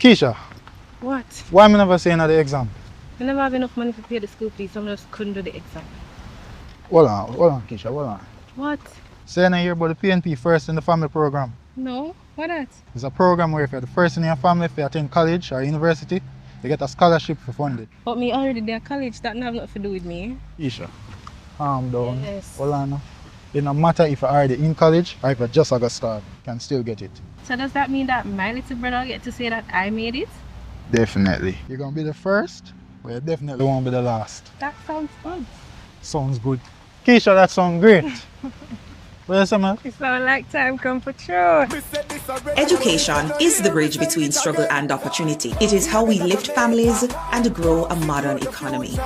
Keisha, What? why am I never saying at the exam? I never have enough money to pay the school fees, so I just couldn't do the exam. Hold on, Keisha, hold on. What? Say I hear about the PNP First in the Family program. No? What that? It's a program where if you're the first in your family, if you attend college or university, you get a scholarship for funded. But me already there college, that have nothing to do with me. Keisha, calm down. Yes. Hold on now. It no matter if you're already in college or if you just got started, you can still get it. So does that mean that my little brother get to say that I made it? Definitely. You're gonna be the first, but you definitely won't be the last. That sounds fun. Sounds good. Keisha, that sounds great. What else, man? It sounds like time come for sure. Education is the bridge between struggle and opportunity. It is how we lift families and grow a modern economy.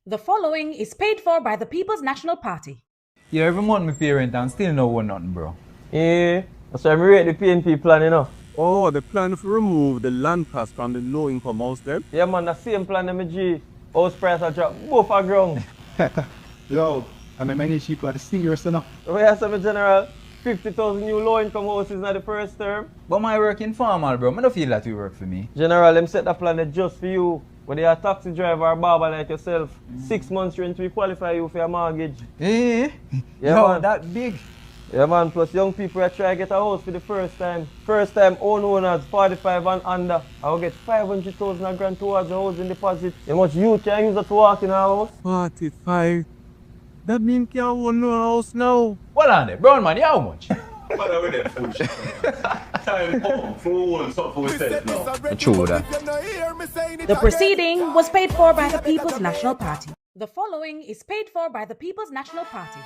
The following is paid for by the People's National Party. Yeah, every month my parent and still no one nothing, bro. Yeah, that's why I rate the PNP plan, you know. Oh, the plan to remove the land cost from the low-income house them? Yeah, man, the same plan that G. House price a drop both are ground. Yo, and I manage cheaper the seniors enough. Oh, yeah, so, General, 50,000 new low-income houses in the first term. But my work informal, bro. I don't feel that you work for me. General, them set the plan just for you. When you're a taxi driver or barber like yourself, 6 months rent will qualify you for your mortgage. Eh? Yeah, Yo, man. that big. Yeah, man, plus young people are trying to get a house for the first time. First time owners, 45 and under. I will get 500,000 grand towards the housing deposit. How much you can use that to walk in a house? 45. That means you can't own no house now. What on it? Brown man, you how much? True that. The proceeding was paid for by the People's National Party. The following is paid for by the People's National Party.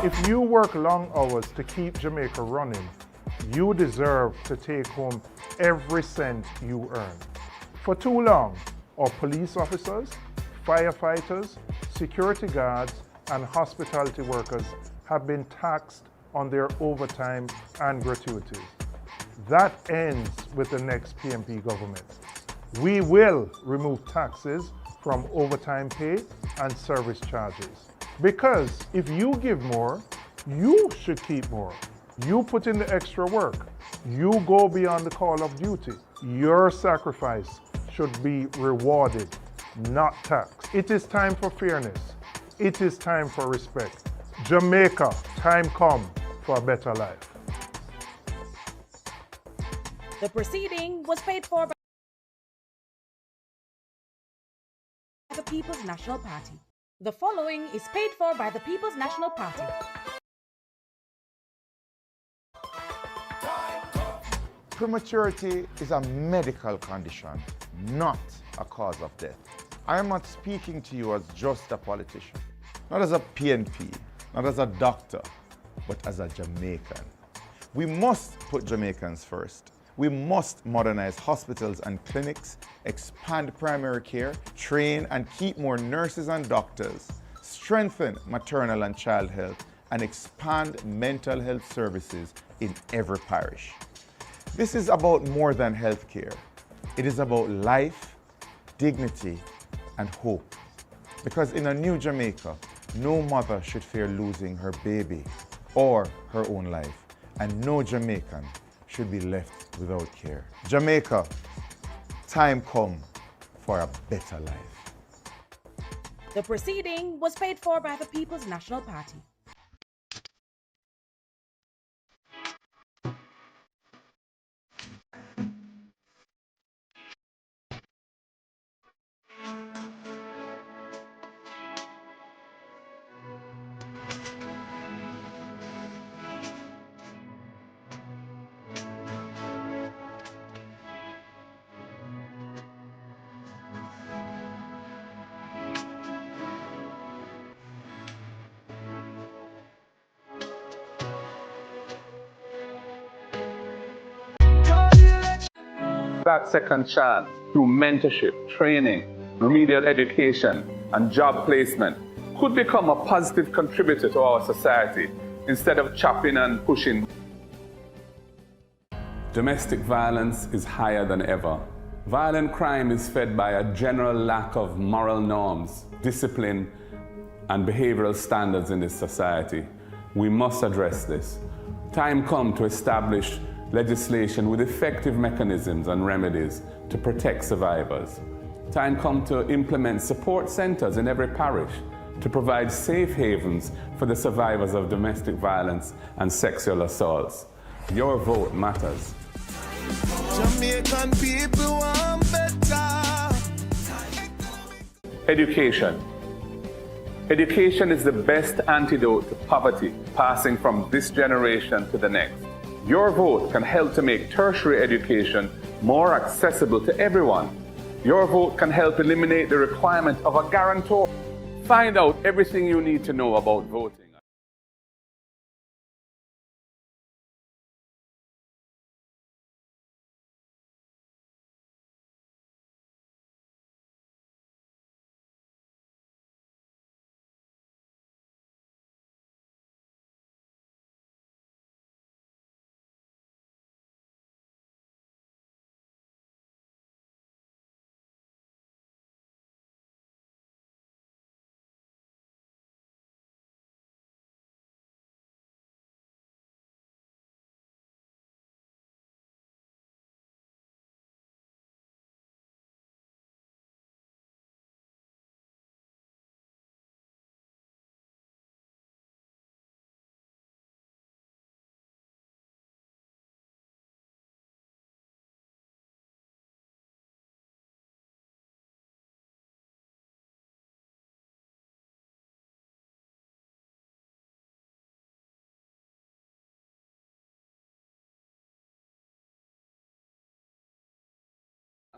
If you work long hours to keep Jamaica running, you deserve to take home every cent you earn. For too long, our police officers, firefighters, security guards, and hospitality workers have been taxed on their overtime and gratuities. That ends with the next PNP government. We will remove taxes from overtime pay and service charges. Because if you give more, you should keep more. You put in the extra work. You go beyond the call of duty. Your sacrifice should be rewarded, not taxed. It is time for fairness. It is time for respect. Jamaica, time come for a better life. The proceeding was paid for by the People's National Party. The following is paid for by the People's National Party. Prematurity is a medical condition, not a cause of death. I am not speaking to you as just a politician, not as a PNP, not as a doctor, but as a Jamaican. We must put Jamaicans first. We must modernize hospitals and clinics, expand primary care, train and keep more nurses and doctors, strengthen maternal and child health, and expand mental health services in every parish. This is about more than healthcare. It is about life, dignity, and hope. Because in a new Jamaica, no mother should fear losing her baby or her own life, and no Jamaican should be left without care. Jamaica, time come for a better life. The proceeding was paid for by the People's National Party. That second chance through mentorship, training, remedial education, and job placement could become a positive contributor to our society instead of chopping and pushing. Domestic violence is higher than ever. Violent crime is fed by a general lack of moral norms, discipline, and behavioral standards in this society. We must address this. Time come to establish legislation with effective mechanisms and remedies to protect survivors. Time come to implement support centers in every parish to provide safe havens for the survivors of domestic violence and sexual assaults. Your vote matters. Jamaican people want better. Education. Education is the best antidote to poverty, passing from this generation to the next. Your vote can help to make tertiary education more accessible to everyone. Your vote can help eliminate the requirement of a guarantor. Find out everything you need to know about voting.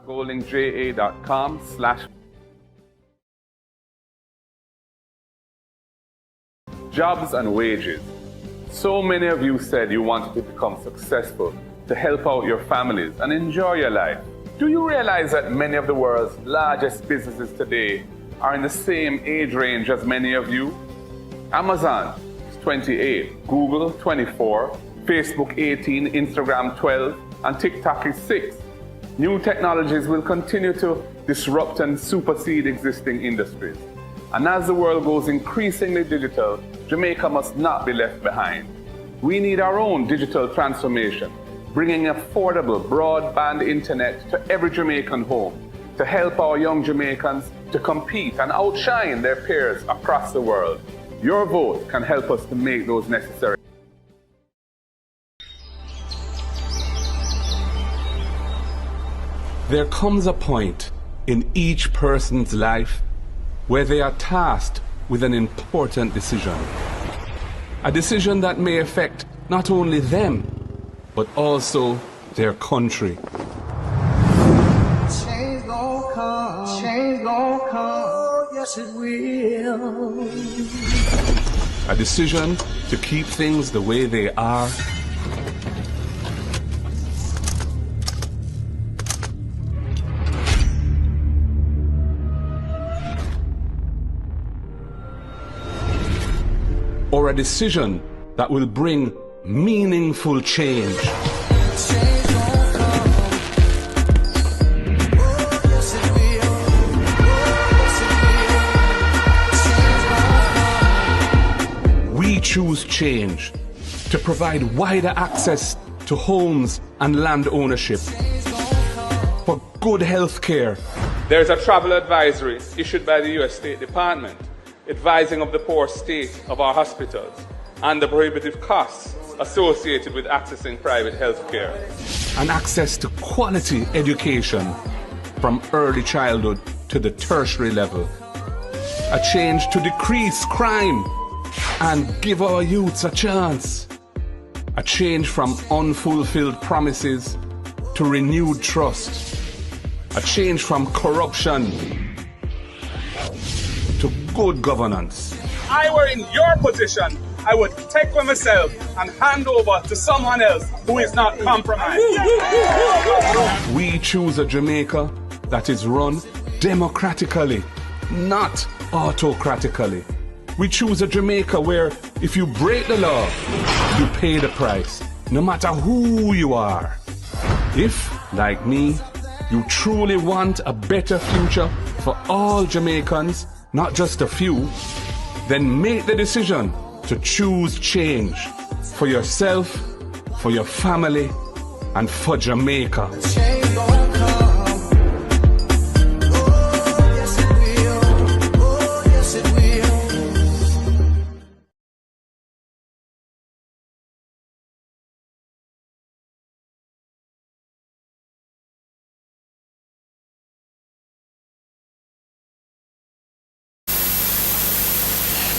goldingja.com/ Jobs and wages. So many of you said you wanted to become successful, to help out your families and enjoy your life. Do you realize that many of the world's largest businesses today are in the same age range as many of you? Amazon is 28, Google 24, Facebook 18, Instagram 12, and TikTok is 6. New technologies will continue to disrupt and supersede existing industries. And as the world goes increasingly digital, Jamaica must not be left behind. We need our own digital transformation, bringing affordable broadband internet to every Jamaican home to help our young Jamaicans to compete and outshine their peers across the world. Your vote can help us to make those necessary. There comes a point in each person's life where they are tasked with an important decision. A decision that may affect not only them, but also their country. Change gon' come, change gon' come, oh, yes it will. A decision to keep things the way they are, or a decision that will bring meaningful change. We choose change to provide wider access to homes and land ownership, for good health care. There's a travel advisory issued by the U.S. State Department advising of the poor state of our hospitals and the prohibitive costs associated with accessing private health care. And access to quality education from early childhood to the tertiary level. A change to decrease crime and give our youths a chance. A change from unfulfilled promises to renewed trust. A change from corruption to good governance. If I were in your position, I would take for myself and hand over to someone else who is not compromised. We choose a Jamaica that is run democratically, not autocratically. We choose a Jamaica where if you break the law, you pay the price, no matter who you are. If, like me, you truly want a better future for all Jamaicans, not just a few, then make the decision to choose change for yourself, for your family, and for Jamaica. Change gon' come. Oh, yes it will. Oh, yes it will.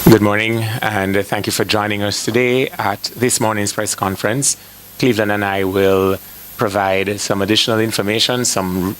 Good morning, and thank you for joining us today at this morning's press conference. Cleveland and I will provide some additional information, some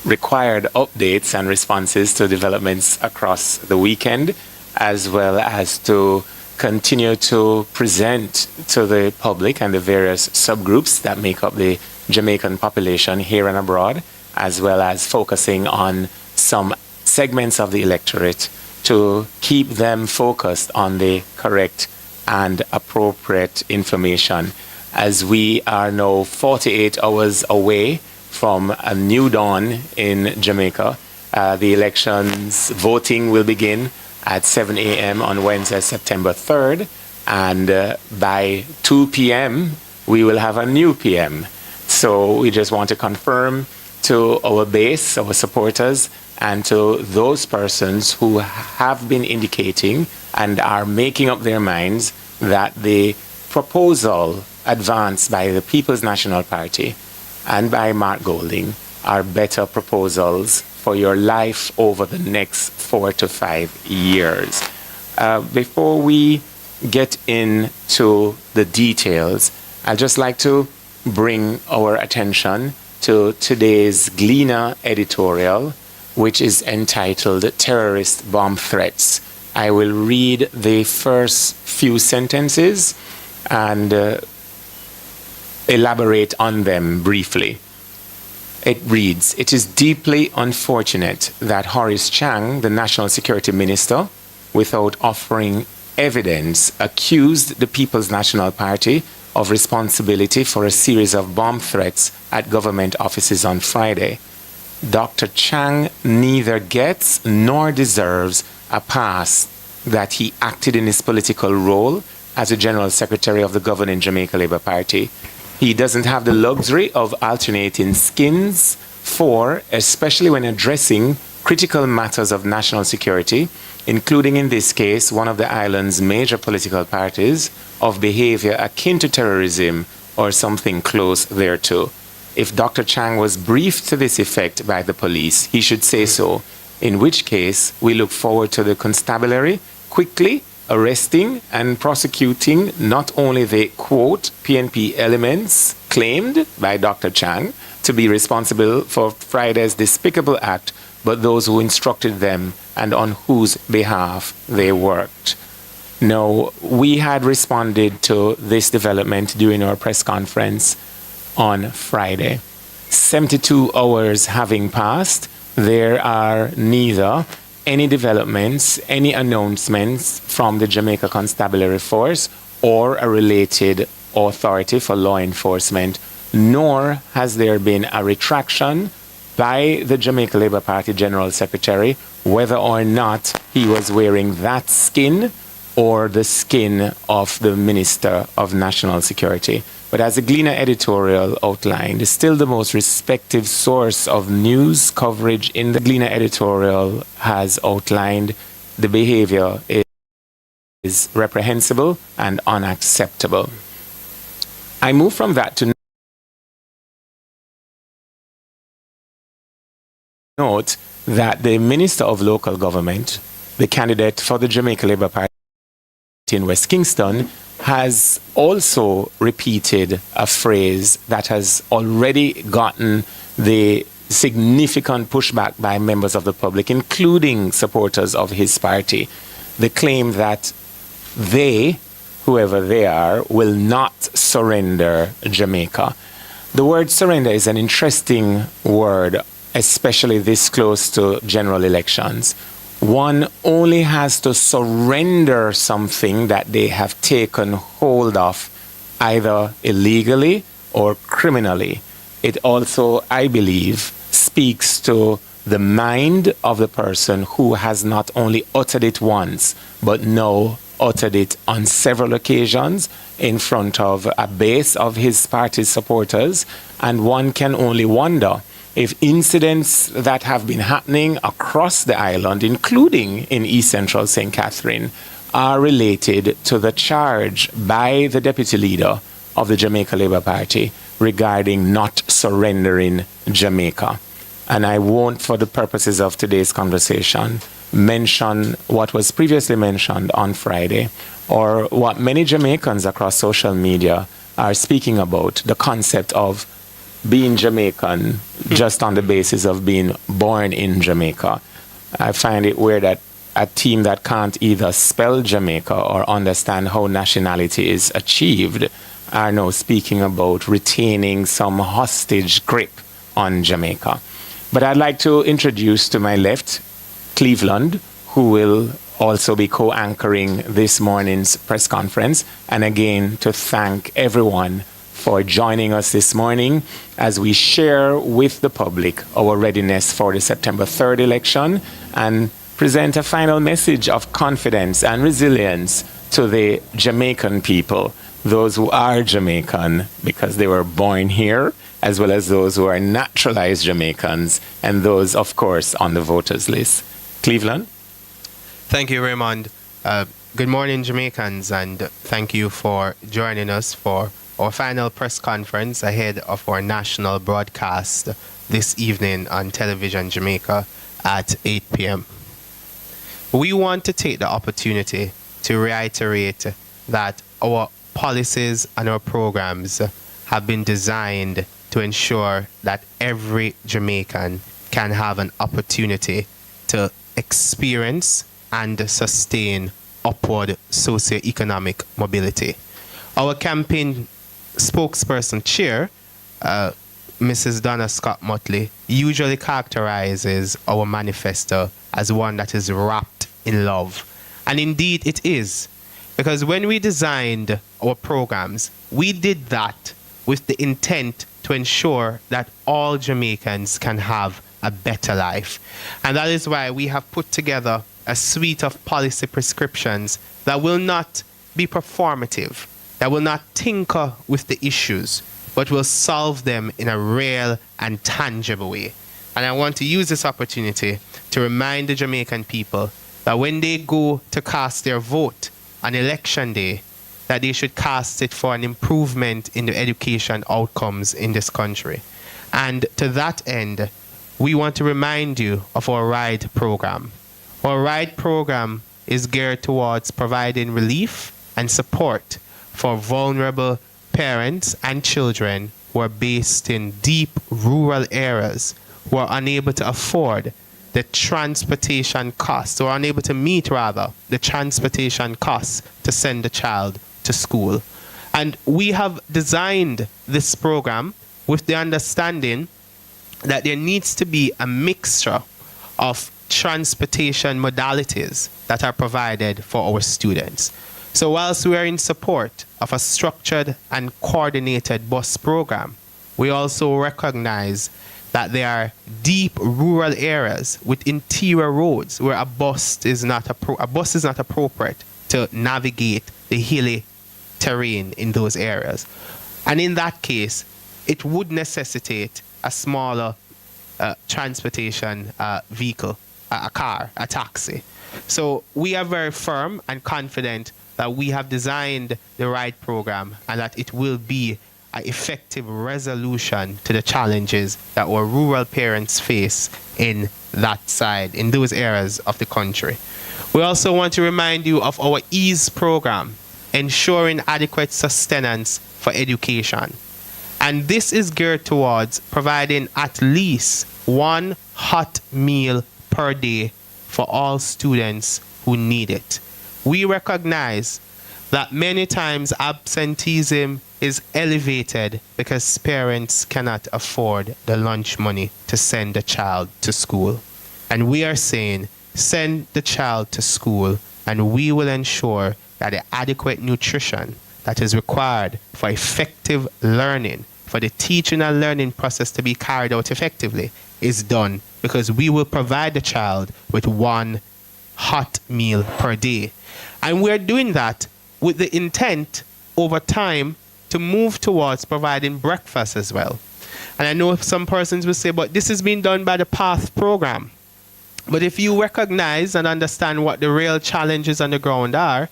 required updates and responses to developments across the weekend, as well as to continue to present to the public and the various subgroups that make up the Jamaican population here and abroad, as well as focusing on some segments of the electorate to keep them focused on the correct and appropriate information. As we are now 48 hours away from a new dawn in Jamaica, the elections voting will begin at 7 a.m. on Wednesday, September 3rd, and by 2 p.m. we will have a new PM. So we just want to confirm to our base, our supporters, and to those persons who have been indicating and are making up their minds that the proposal advanced by the People's National Party and by Mark Golding are better proposals for your life over the next 4 to 5 years. Before we get into the details, I'd just like to bring our attention to today's Gleaner editorial, which is entitled Terrorist Bomb Threats. I will read the first few sentences and elaborate on them briefly. It reads, "It is deeply unfortunate that Horace Chang, the National Security Minister, without offering evidence, accused the People's National Party of responsibility for a series of bomb threats at government offices on Friday. Dr. Chang neither gets nor deserves a pass that he acted in his political role as a General Secretary of the governing Jamaica Labour Party. He doesn't have the luxury of alternating skins for, especially when addressing critical matters of national security, including in this case one of the island's major political parties, of behavior akin to terrorism or something close thereto. If Dr. Chang was briefed to this effect by the police, he should say so, in which case we look forward to the constabulary quickly arresting and prosecuting not only the, quote, PNP elements claimed by Dr. Chang to be responsible for Friday's despicable act, but those who instructed them and on whose behalf they worked." Now, we had responded to this development during our press conference on Friday. 72 hours having passed, there are neither any developments, any announcements from the Jamaica Constabulary Force or a related authority for law enforcement, nor has there been a retraction by the Jamaica Labour Party General Secretary whether or not he was wearing that skin or the skin of the Minister of National Security. But as the Gleaner editorial outlined, still the most respective source of news coverage in the Gleaner editorial has outlined the behavior is reprehensible and unacceptable. I move from that to note that the Minister of Local Government, the candidate for the Jamaica Labour Party in West Kingston, has also repeated a phrase that has already gotten the significant pushback by members of the public, including supporters of his party. The claim that they, whoever they are, will not surrender Jamaica. The word surrender is an interesting word, especially this close to general elections. One only has to surrender something that they have taken hold of, either illegally or criminally. It also, I believe, speaks to the mind of the person who has not only uttered it once, but now uttered it on several occasions in front of a base of his party's supporters. And one can only wonder if incidents that have been happening across the island, including in East Central St. Catherine, are related to the charge by the deputy leader of the Jamaica Labour Party regarding not surrendering Jamaica. And I won't, for the purposes of today's conversation, mention what was previously mentioned on Friday, or what many Jamaicans across social media are speaking about, the concept of being Jamaican just on the basis of being born in Jamaica. I find it weird that a team that can't either spell Jamaica or understand how nationality is achieved are now speaking about retaining some hostage grip on Jamaica. But I'd like to introduce to my left Cleveland, who will also be co-anchoring this morning's press conference, and again to thank everyone for joining us this morning as we share with the public our readiness for the September 3rd election and present a final message of confidence and resilience to the Jamaican people, those who are Jamaican because they were born here, as well as those who are naturalized Jamaicans, and those, of course, on the voters list. Cleveland? Thank you, Raymond. Good morning, Jamaicans, and thank you for joining us for our final press conference ahead of our national broadcast this evening on Television Jamaica at 8 p.m. We want to take the opportunity to reiterate that our policies and our programs have been designed to ensure that every Jamaican can have an opportunity to experience and sustain upward socioeconomic mobility. Our campaign spokesperson chair, Mrs. Donna Scott Motley, usually characterizes our manifesto as one that is wrapped in love. And indeed it is, because when we designed our programs, we did that with the intent to ensure that all Jamaicans can have a better life. And that is why we have put together a suite of policy prescriptions that will not be performative, that will not tinker with the issues, but will solve them in a real and tangible way. And I want to use this opportunity to remind the Jamaican people that when they go to cast their vote on election day, that they should cast it for an improvement in the education outcomes in this country. And to that end, we want to remind you of our RIDE program. Our RIDE program is geared towards providing relief and support for vulnerable parents and children who are based in deep rural areas, who are unable to afford the transportation costs, or unable to meet rather the transportation costs to send the child to school. And we have designed this program with the understanding that there needs to be a mixture of transportation modalities that are provided for our students. So whilst we are in support of a structured and coordinated bus program, we also recognize that there are deep rural areas with interior roads where a bus is not appropriate to navigate the hilly terrain in those areas. And in that case, it would necessitate a smaller transportation vehicle, a car, a taxi. So we are very firm and confident that we have designed the RIDE program and that it will be an effective resolution to the challenges that our rural parents face in that side, in those areas of the country. We also want to remind you of our EASE program, ensuring adequate sustenance for education. And this is geared towards providing at least one hot meal per day for all students who need it. We recognize that many times absenteeism is elevated because parents cannot afford the lunch money to send a child to school. And we are saying, send the child to school and we will ensure that the adequate nutrition that is required for effective learning for the teaching and learning process to be carried out effectively is done, because we will provide the child with one hot meal per day. And we're doing that with the intent over time to move towards providing breakfast as well. And I know some persons will say, but this is being done by the PATH program. But if you recognize and understand what the real challenges on the ground are,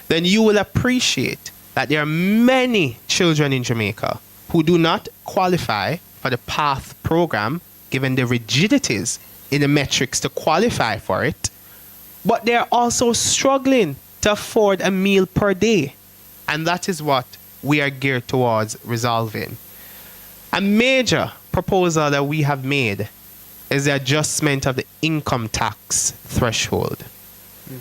then you will appreciate that there are many children in Jamaica who do not qualify for the PATH program, given the rigidities in the metrics to qualify for it, but they're also struggling to afford a meal per day. And that is what we are geared towards resolving. A major proposal that we have made is the adjustment of the income tax threshold.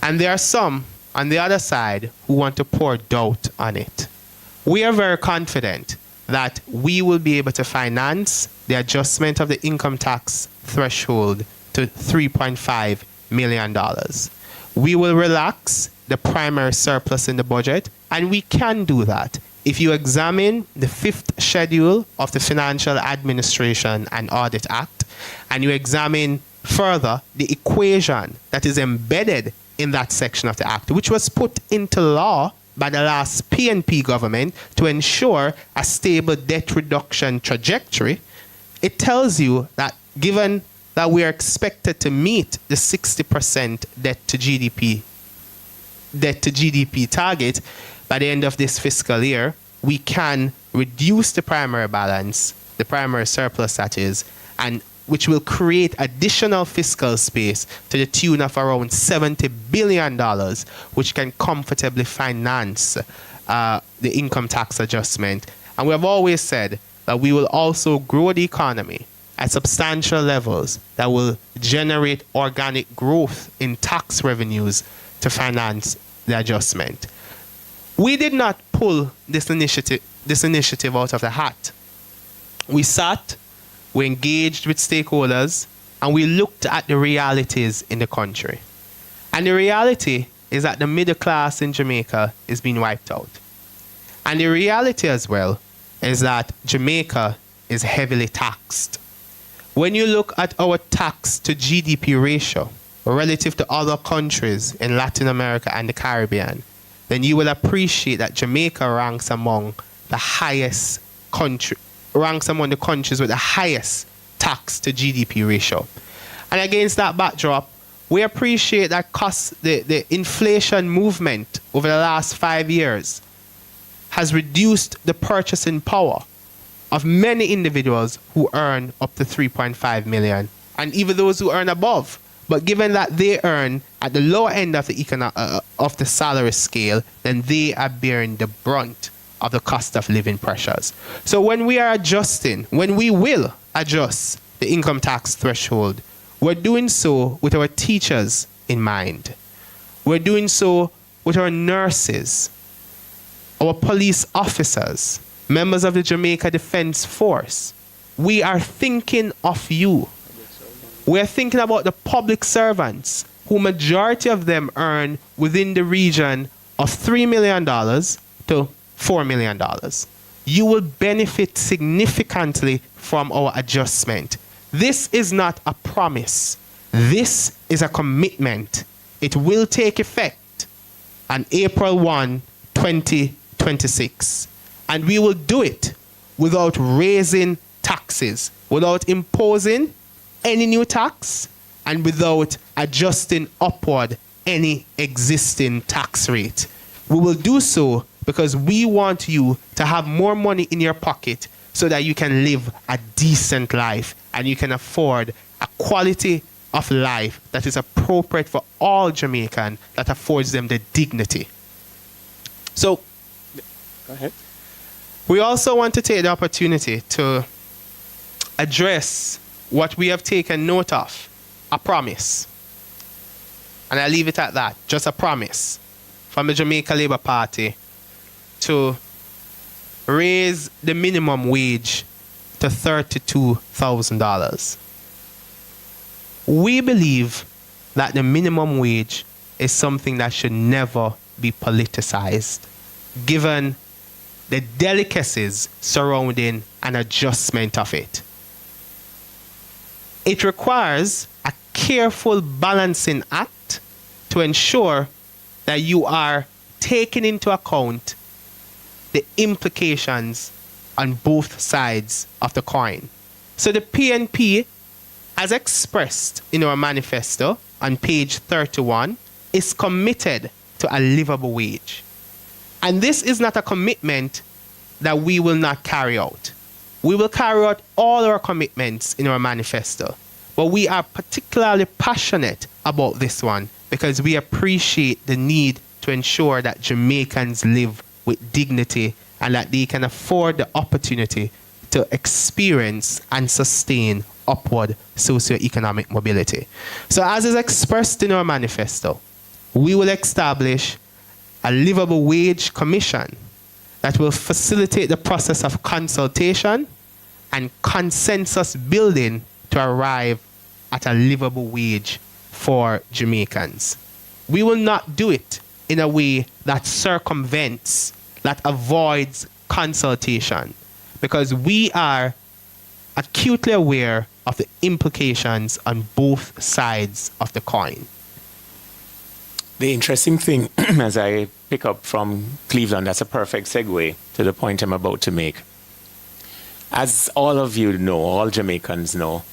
And there are some on the other side who want to pour doubt on it. We are very confident that we will be able to finance the adjustment of the income tax threshold to $3.5 million. We will relax the primary surplus in the budget, and we can do that. If you examine the 5th schedule of the Financial Administration and Audit Act, and you examine further the equation that is embedded in that section of the Act, which was put into law by the last PNP government to ensure a stable debt reduction trajectory, it tells you that given that we are expected to meet the 60% debt to GDP target by the end of this fiscal year, we can reduce the primary balance, the primary surplus that is, and which will create additional fiscal space to the tune of around $70 billion, which can comfortably finance the income tax adjustment. And we have always said that we will also grow the economy at substantial levels that will generate organic growth in tax revenues to finance the adjustment. We did not pull this initiative out of the hat. We sat, we engaged with stakeholders, and we looked at the realities in the country. And the reality is that the middle class in Jamaica is being wiped out. And the reality as well is that Jamaica is heavily taxed. When you look at our tax to GDP ratio relative to other countries in Latin America and the Caribbean, then you will appreciate that Jamaica ranks among the countries with the highest tax to GDP ratio. And against that backdrop, we appreciate that the inflation movement over the last 5 years has reduced the purchasing power of many individuals who earn up to 3.5 million, and even those who earn above. But given that they earn at the lower end of the salary scale, then they are bearing the brunt of the cost of living pressures. So when we will adjust the income tax threshold, we're doing so with our teachers in mind. We're doing so with our nurses, our police officers, members of the Jamaica Defense Force. We are thinking of you. We're thinking about the public servants, who majority of them earn within the region of $3 million to $4 million. You will benefit significantly from our adjustment. This is not a promise. This is a commitment. It will take effect on April 1, 2026. And we will do it without raising taxes, without imposing any new tax, and without adjusting upward any existing tax rate. We will do so because we want you to have more money in your pocket so that you can live a decent life and you can afford a quality of life that is appropriate for all Jamaicans, that affords them the dignity. So, go ahead. We also want to take the opportunity to address what we have taken note of, a promise. And I leave it at that, just a promise from the Jamaica Labour Party to raise the minimum wage to $32,000. We believe that the minimum wage is something that should never be politicized, given the delicacies surrounding an adjustment of it. It requires a careful balancing act to ensure that you are taking into account the implications on both sides of the coin. So the PNP, as expressed in our manifesto on page 31, is committed to a livable wage. And this is not a commitment that we will not carry out. We will carry out all our commitments in our manifesto, but we are particularly passionate about this one because we appreciate the need to ensure that Jamaicans live with dignity and that they can afford the opportunity to experience and sustain upward socioeconomic mobility. So as is expressed in our manifesto, we will establish a livable wage commission that will facilitate the process of consultation and consensus building to arrive at a livable wage for Jamaicans. We will not do it in a way that circumvents, that avoids consultation, because we are acutely aware of the implications on both sides of the coin. The interesting thing, as I pick up from Cleveland, that's a perfect segue to the point I'm about to make. As all of you know, all Jamaicans know,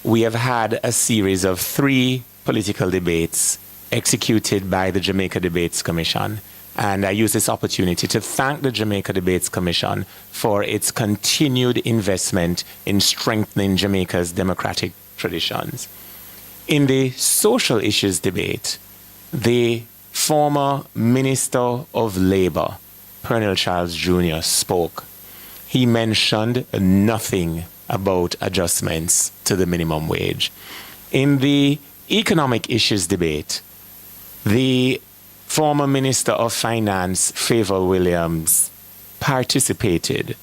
we have had a series of 3 political debates executed by the Jamaica Debates Commission. And I use this opportunity to thank the Jamaica Debates Commission for its continued investment in strengthening Jamaica's democratic traditions. In the social issues debate, the former Minister of Labour, Pernell Charles Jr., spoke. He mentioned nothing about adjustments to the minimum wage. In the economic issues debate, the former Minister of Finance, Favour Williams, participated,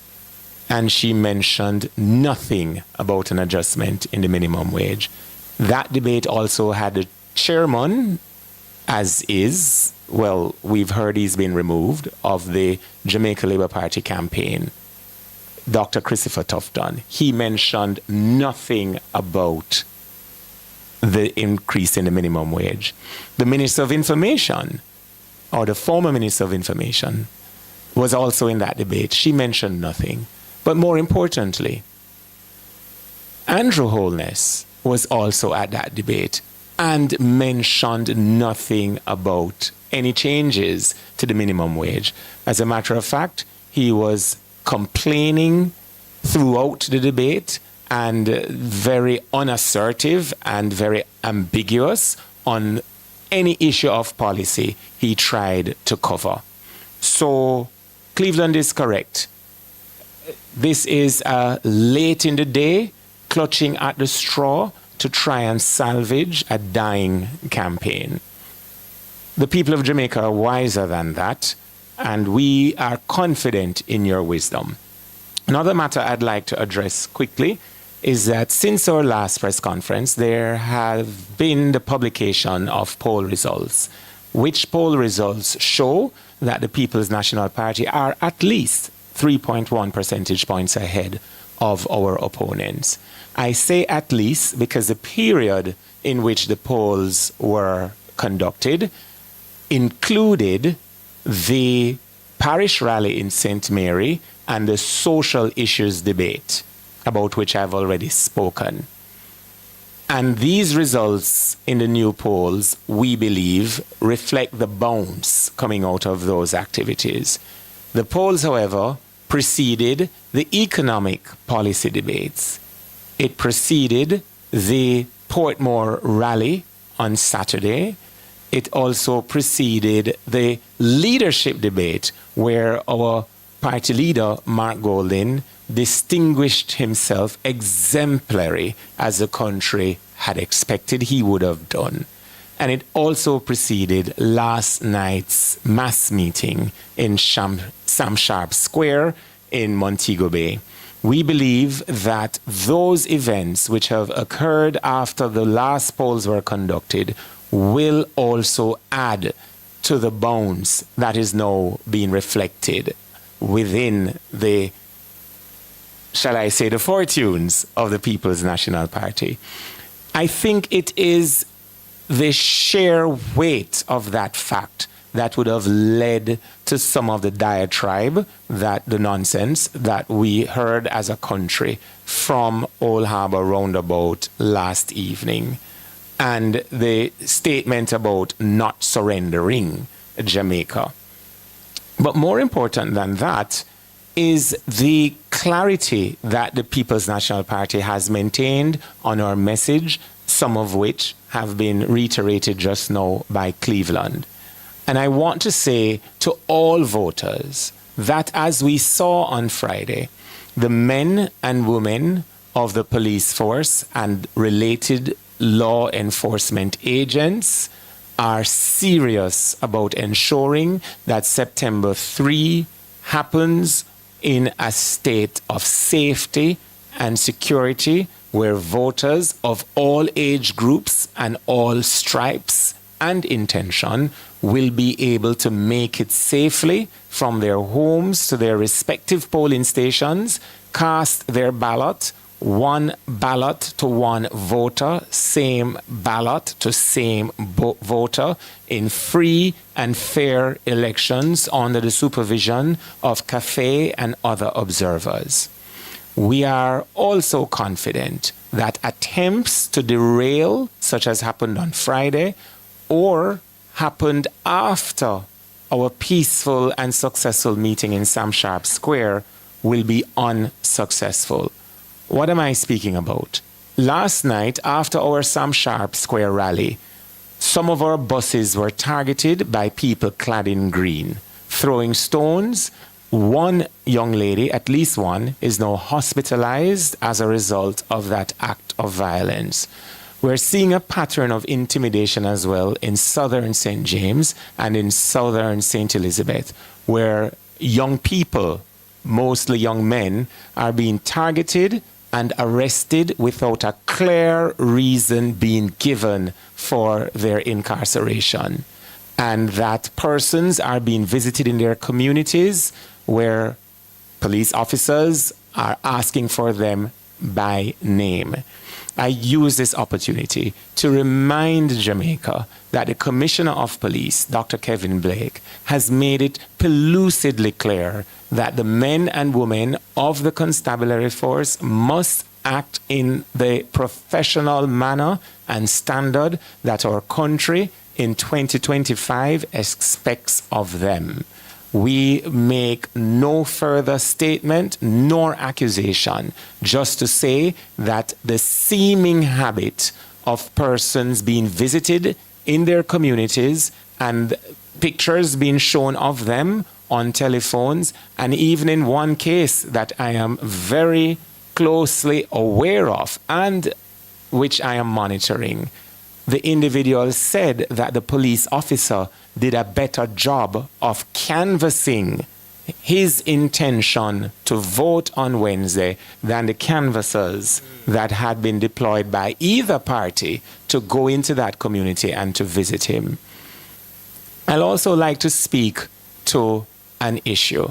and she mentioned nothing about an adjustment in the minimum wage. That debate also had the chairman, as is, well, we've heard he's been removed, of the Jamaica Labour Party campaign, Dr. Christopher Tufton. He mentioned nothing about the increase in the minimum wage. The Minister of Information, or the former Minister of Information, was also in that debate. She mentioned nothing. But more importantly, Andrew Holness was also at that debate and mentioned nothing about any changes to the minimum wage. As a matter of fact, he was complaining throughout the debate and very unassertive and very ambiguous on any issue of policy he tried to cover. So Cleveland is correct. This is late in the day, clutching at the straw to try and salvage a dying campaign. The people of Jamaica are wiser than that, and we are confident in your wisdom. Another matter I'd like to address quickly is that since our last press conference, there have been the publication of poll results, which poll results show that the People's National Party are at least 3.1 percentage points ahead of our opponents. I say at least because the period in which the polls were conducted included the parish rally in St. Mary and the social issues debate, about which I've already spoken. And these results in the new polls, we believe, reflect the bounce coming out of those activities. The polls, however, preceded the economic policy debates. It preceded the Portmore rally on Saturday. It also preceded the leadership debate, where our party leader, Mark Golding, distinguished himself exemplary, as the country had expected he would have done. And it also preceded last night's mass meeting in Sam Sharp Square in Montego Bay. We believe that those events which have occurred after the last polls were conducted will also add to the bounds that is now being reflected within the shall I say, the fortunes of the People's National Party. I think it is the sheer weight of that fact that would have led to some of the diatribe, that the nonsense that we heard as a country from Old Harbour Roundabout last evening, and the statement about not surrendering Jamaica. But more important than that is the clarity that the People's National Party has maintained on our message, some of which have been reiterated just now by Cleveland. And I want to say to all voters that as we saw on Friday, the men and women of the police force and related law enforcement agents are serious about ensuring that September 3 happens in a state of safety and security, where voters of all age groups and all stripes and intention will be able to make it safely from their homes to their respective polling stations, cast their ballot, one ballot to one voter, same ballot to same voter, in free and fair elections under the supervision of CAFE and other observers. We are also confident that attempts to derail, such as happened on Friday, or happened after our peaceful and successful meeting in Sam Sharp Square, will be unsuccessful. What am I speaking about? Last night, after our Sam Sharp Square rally, some of our buses were targeted by people clad in green, throwing stones. One young lady, at least one, is now hospitalized as a result of that act of violence. We're seeing a pattern of intimidation as well in southern St. James and in southern St. Elizabeth, where young people, mostly young men, are being targeted and arrested without a clear reason being given for their incarceration. And that persons are being visited in their communities where police officers are asking for them by name. I use this opportunity to remind Jamaica that the Commissioner of Police, Dr. Kevin Blake, has made it pellucidly clear that the men and women of the constabulary force must act in the professional manner and standard that our country in 2025 expects of them. We make no further statement nor accusation, just to say that the seeming habit of persons being visited in their communities and pictures being shown of them on telephones, and even in one case that I am very closely aware of and which I am monitoring, the individual said that the police officer did a better job of canvassing his intention to vote on Wednesday than the canvassers that had been deployed by either party to go into that community and to visit him. I'd also like to speak to an issue,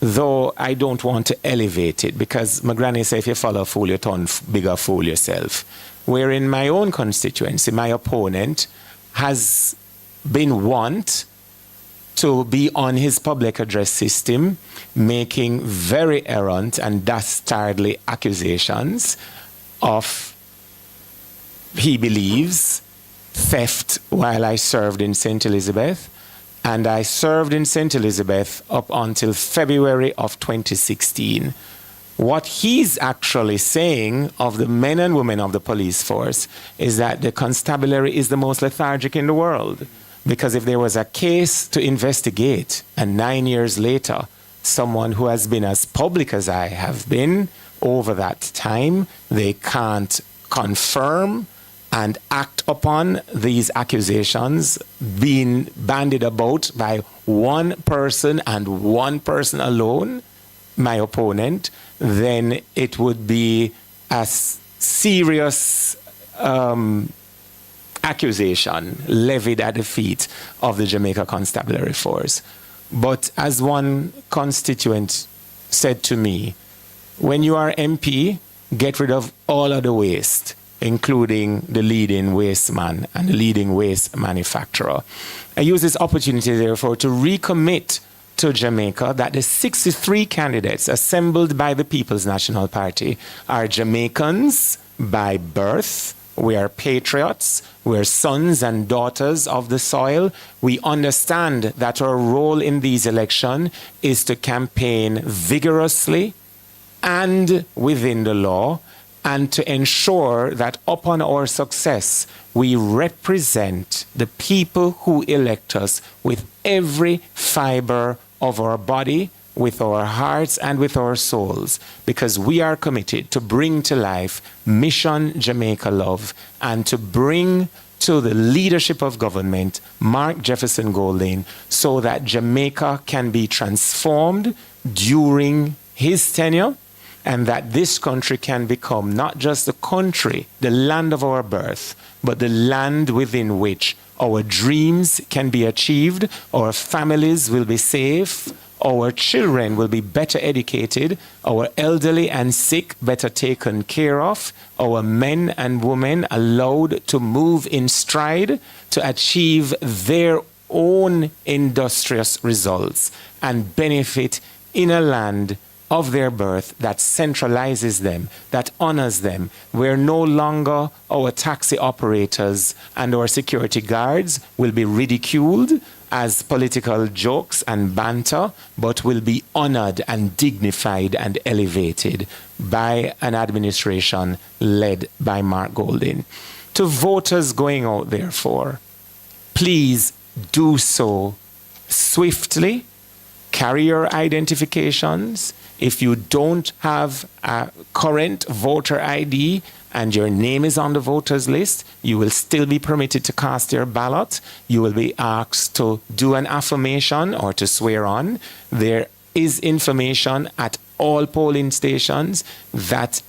though I don't want to elevate it, because my granny said if you follow a fool, you turn bigger fool yourself. Where in my own constituency, my opponent has been wont to be on his public address system, making very errant and dastardly accusations of, he believes, theft while I served in St. Elizabeth. And I served in St. Elizabeth up until February of 2016. What he's actually saying of the men and women of the police force is that the constabulary is the most lethargic in the world. Because if there was a case to investigate, and 9 years later, someone who has been as public as I have been over that time, they can't confirm and act upon these accusations being bandied about by one person and one person alone, my opponent, then it would be a serious accusation levied at the feet of the Jamaica Constabulary Force. But as one constituent said to me, When you are MP, get rid of all of the waste, including the leading waste man and the leading waste manufacturer. I use this opportunity, therefore, to recommit to Jamaica that the 63 candidates assembled by the People's National Party are Jamaicans by birth. We are patriots. We are sons and daughters of the soil. We understand that our role in these elections is to campaign vigorously and within the law, and to ensure that upon our success, we represent the people who elect us with every fiber of our body, with our hearts and with our souls, because we are committed to bring to life Mission Jamaica Love and to bring to the leadership of government Mark Jefferson Golding so that Jamaica can be transformed during his tenure, and that this country can become not just the country, the land of our birth, but the land within which our dreams can be achieved, our families will be safe, our children will be better educated, our elderly and sick better taken care of, our men and women allowed to move in stride to achieve their own industrious results and benefit in a land of their birth that centralizes them, that honors them, where no longer our taxi operators and our security guards will be ridiculed as political jokes and banter, but will be honored and dignified and elevated by an administration led by Mark Golding. To voters going out, therefore, please do so swiftly. Carry your identifications. If you don't have a current voter ID and your name is on the voters list, you will still be permitted to cast your ballot. You will be asked to do an affirmation or to swear on. There is information at all polling stations that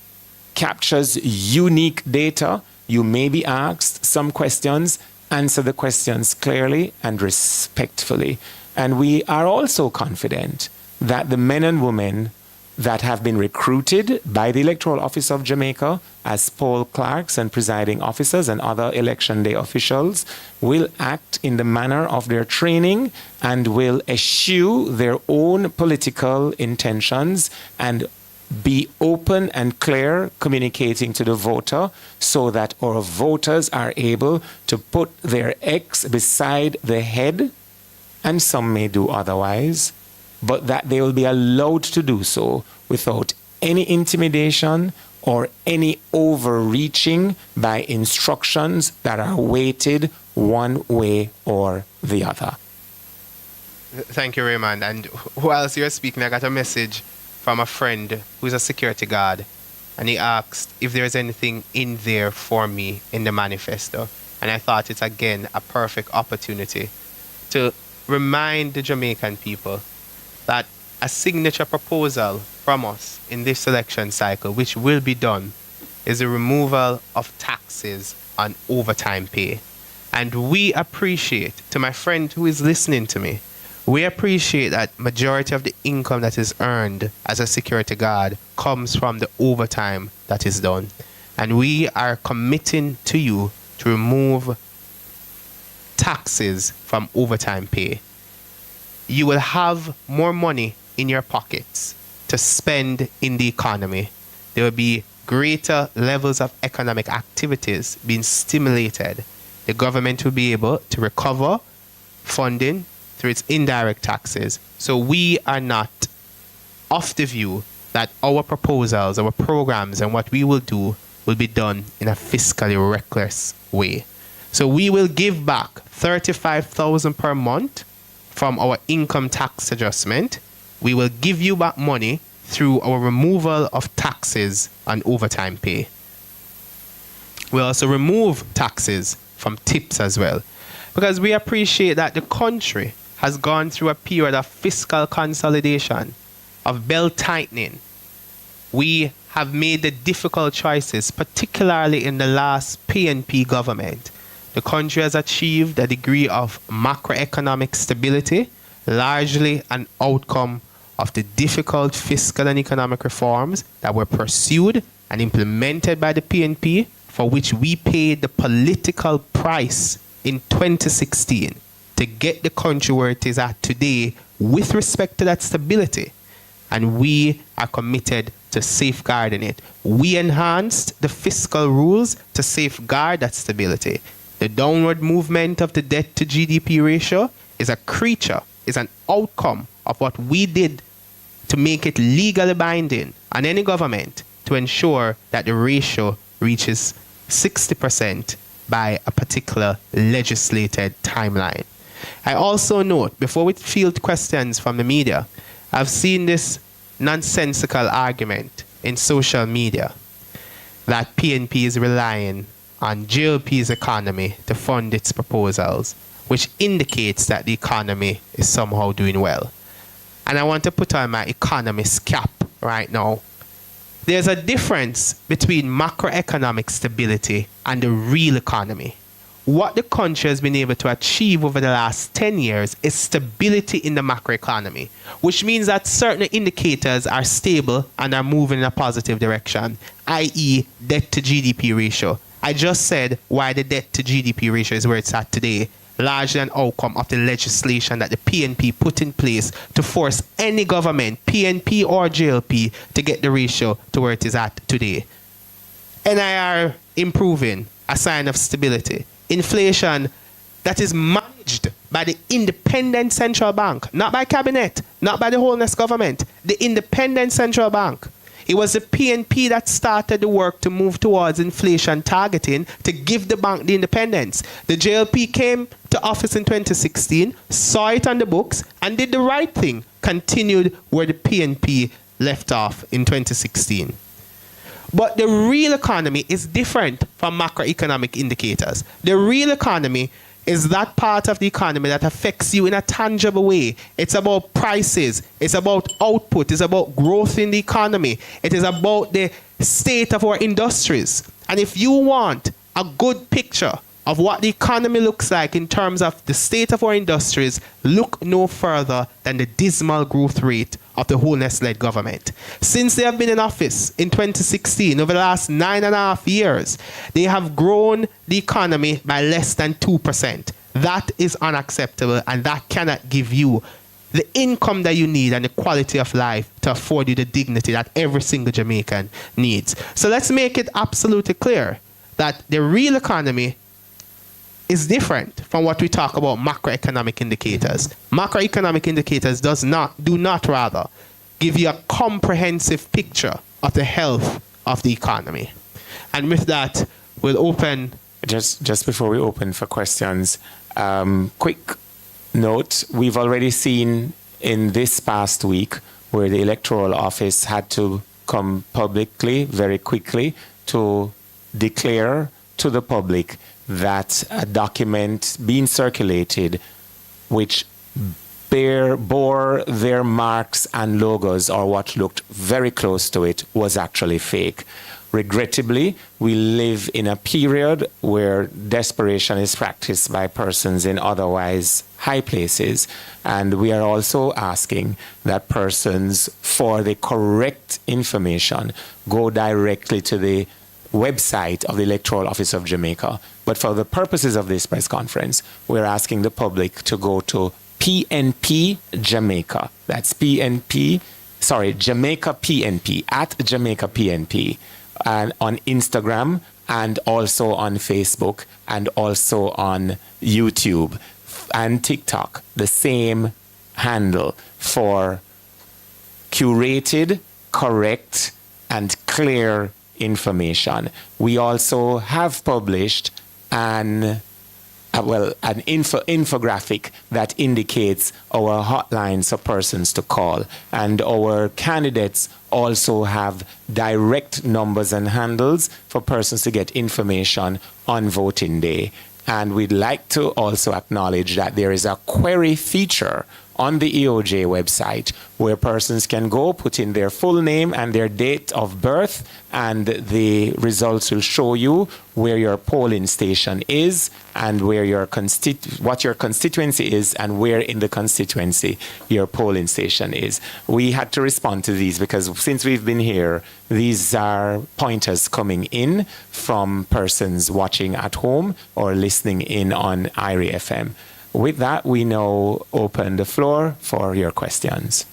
captures unique data. You may be asked some questions. Answer the questions clearly and respectfully. And we are also confident that the men and women that have been recruited by the Electoral Office of Jamaica as poll clerks and presiding officers and other election day officials will act in the manner of their training and will eschew their own political intentions and be open and clear communicating to the voter so that our voters are able to put their X beside the head, and some may do otherwise, but that they will be allowed to do so without any intimidation or any overreaching by instructions that are weighted one way or the other. Thank you, Raymond. And whilst you're speaking, I got a message from a friend who's a security guard, and he asked if there's anything in there for me in the manifesto. And I thought it's, again, a perfect opportunity to remind the Jamaican people that a signature proposal from us in this election cycle, which will be done, is the removal of taxes on overtime pay. And we appreciate, to my friend who is listening to me, we appreciate that majority of the income that is earned as a security guard comes from the overtime that is done. And we are committing to you to remove taxes from overtime pay. You will have more money in your pockets to spend in the economy. There will be greater levels of economic activities being stimulated. The government will be able to recover funding through its indirect taxes. So we are not of the view that our proposals, our programs, and what we will do will be done in a fiscally reckless way. So we will give back $35,000 per month from our income tax adjustment. We will give you back money through our removal of taxes on overtime pay. We'll also remove taxes from tips as well, because we appreciate that the country has gone through a period of fiscal consolidation, of belt tightening. We have made the difficult choices, particularly in the last PNP government. The country has achieved a degree of macroeconomic stability, largely an outcome of the difficult fiscal and economic reforms that were pursued and implemented by the PNP, for which we paid the political price in 2016 to get the country where it is at today with respect to that stability. And we are committed to safeguarding it. We enhanced the fiscal rules to safeguard that stability. The downward movement of the debt to GDP ratio is an outcome of what we did to make it legally binding on any government to ensure that the ratio reaches 60% by a particular legislated timeline. I also note, before we field questions from the media, I've seen this nonsensical argument in social media that PNP is relying on JLP's economy to fund its proposals, which indicates that the economy is somehow doing well. And I want to put on my economist cap right now. There's a difference between macroeconomic stability and the real economy. What the country has been able to achieve over the last 10 years is stability in the macroeconomy, which means that certain indicators are stable and are moving in a positive direction, i.e. debt to GDP ratio. I just said why the debt to GDP ratio is where it's at today, largely an outcome of the legislation that the PNP put in place to force any government, PNP or JLP, to get the ratio to where it is at today. NIR improving, a sign of stability. Inflation that is managed by the independent central bank, not by cabinet, not by the wholeness government, the independent central bank. It was the PNP that started the work to move towards inflation targeting to give the bank the independence. The JLP came to office in 2016, saw it on the books, and did the right thing, continued where the PNP left off in 2016. But the real economy is different from macroeconomic indicators. The real economy is that part of the economy that affects you in a tangible way. It's about prices. It's about output. It's about growth in the economy. It is about the state of our industries. And if you want a good picture of what the economy looks like in terms of the state of our industries, look no further than the dismal growth rate of the wholeness-led government. Since they have been in office in 2016, over the last 9.5 years, they have grown the economy by less than 2%. That is unacceptable, and that cannot give you the income that you need and the quality of life to afford you the dignity that every single Jamaican needs. So let's make it absolutely clear that the real economy is different from what we talk about macroeconomic indicators. Macroeconomic indicators do not rather give you a comprehensive picture of the health of the economy. And with that, we'll open. Just before we open for questions, quick note, we've already seen in this past week where the Electoral Office had to come publicly very quickly to declare to the public that a document being circulated which bore their marks and logos, or what looked very close to it, was actually fake. Regrettably, we live in a period where desperation is practiced by persons in otherwise high places, and we are also asking that persons, for the correct information, go directly to the website of the Electoral Office of Jamaica. But for the purposes of this press conference, we're asking the public to go to PNP Jamaica. That's Jamaica PNP, at Jamaica PNP, and on Instagram, and also on Facebook, and also on YouTube and TikTok. The same handle for curated, correct, and clear information. We also have published an infographic that indicates our hotlines for persons to call, and our candidates also have direct numbers and handles for persons to get information on voting day. And we'd like to also acknowledge that there is a query feature on the EOJ website where persons can go, put in their full name and their date of birth, and the results will show you where your polling station is and where what your constituency is and where in the constituency your polling station is. We had to respond to these because since we've been here, these are pointers coming in from persons watching at home or listening in on IRI FM. With that, we now open the floor for your questions.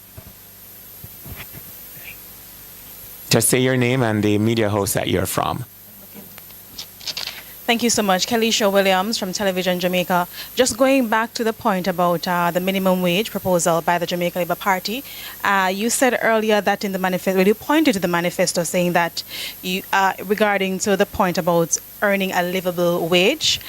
Just say your name and the media house that you're from. Thank you so much. Kelisha Williams from Television Jamaica. Just going back to the point about the minimum wage proposal by the Jamaica Labour Party, you said earlier that in the manifesto, well, you pointed to the manifesto saying that you, regarding to the point about earning a livable wage,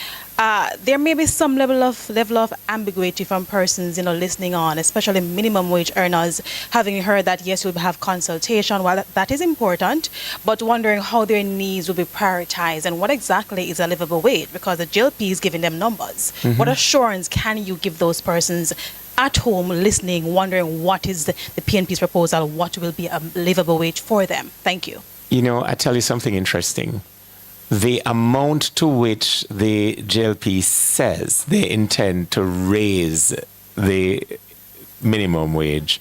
there may be some level of ambiguity from persons, listening on, especially minimum wage earners, having heard that yes, we'll have consultation. While that is important, but wondering how their needs will be prioritized and what exactly is a livable wage, because the GLP is giving them numbers. Mm-hmm. What assurance can you give those persons at home listening, wondering what is the PNP's proposal, what will be a livable wage for them? Thank you. I tell you something interesting. The amount to which the JLP says they intend to raise the minimum wage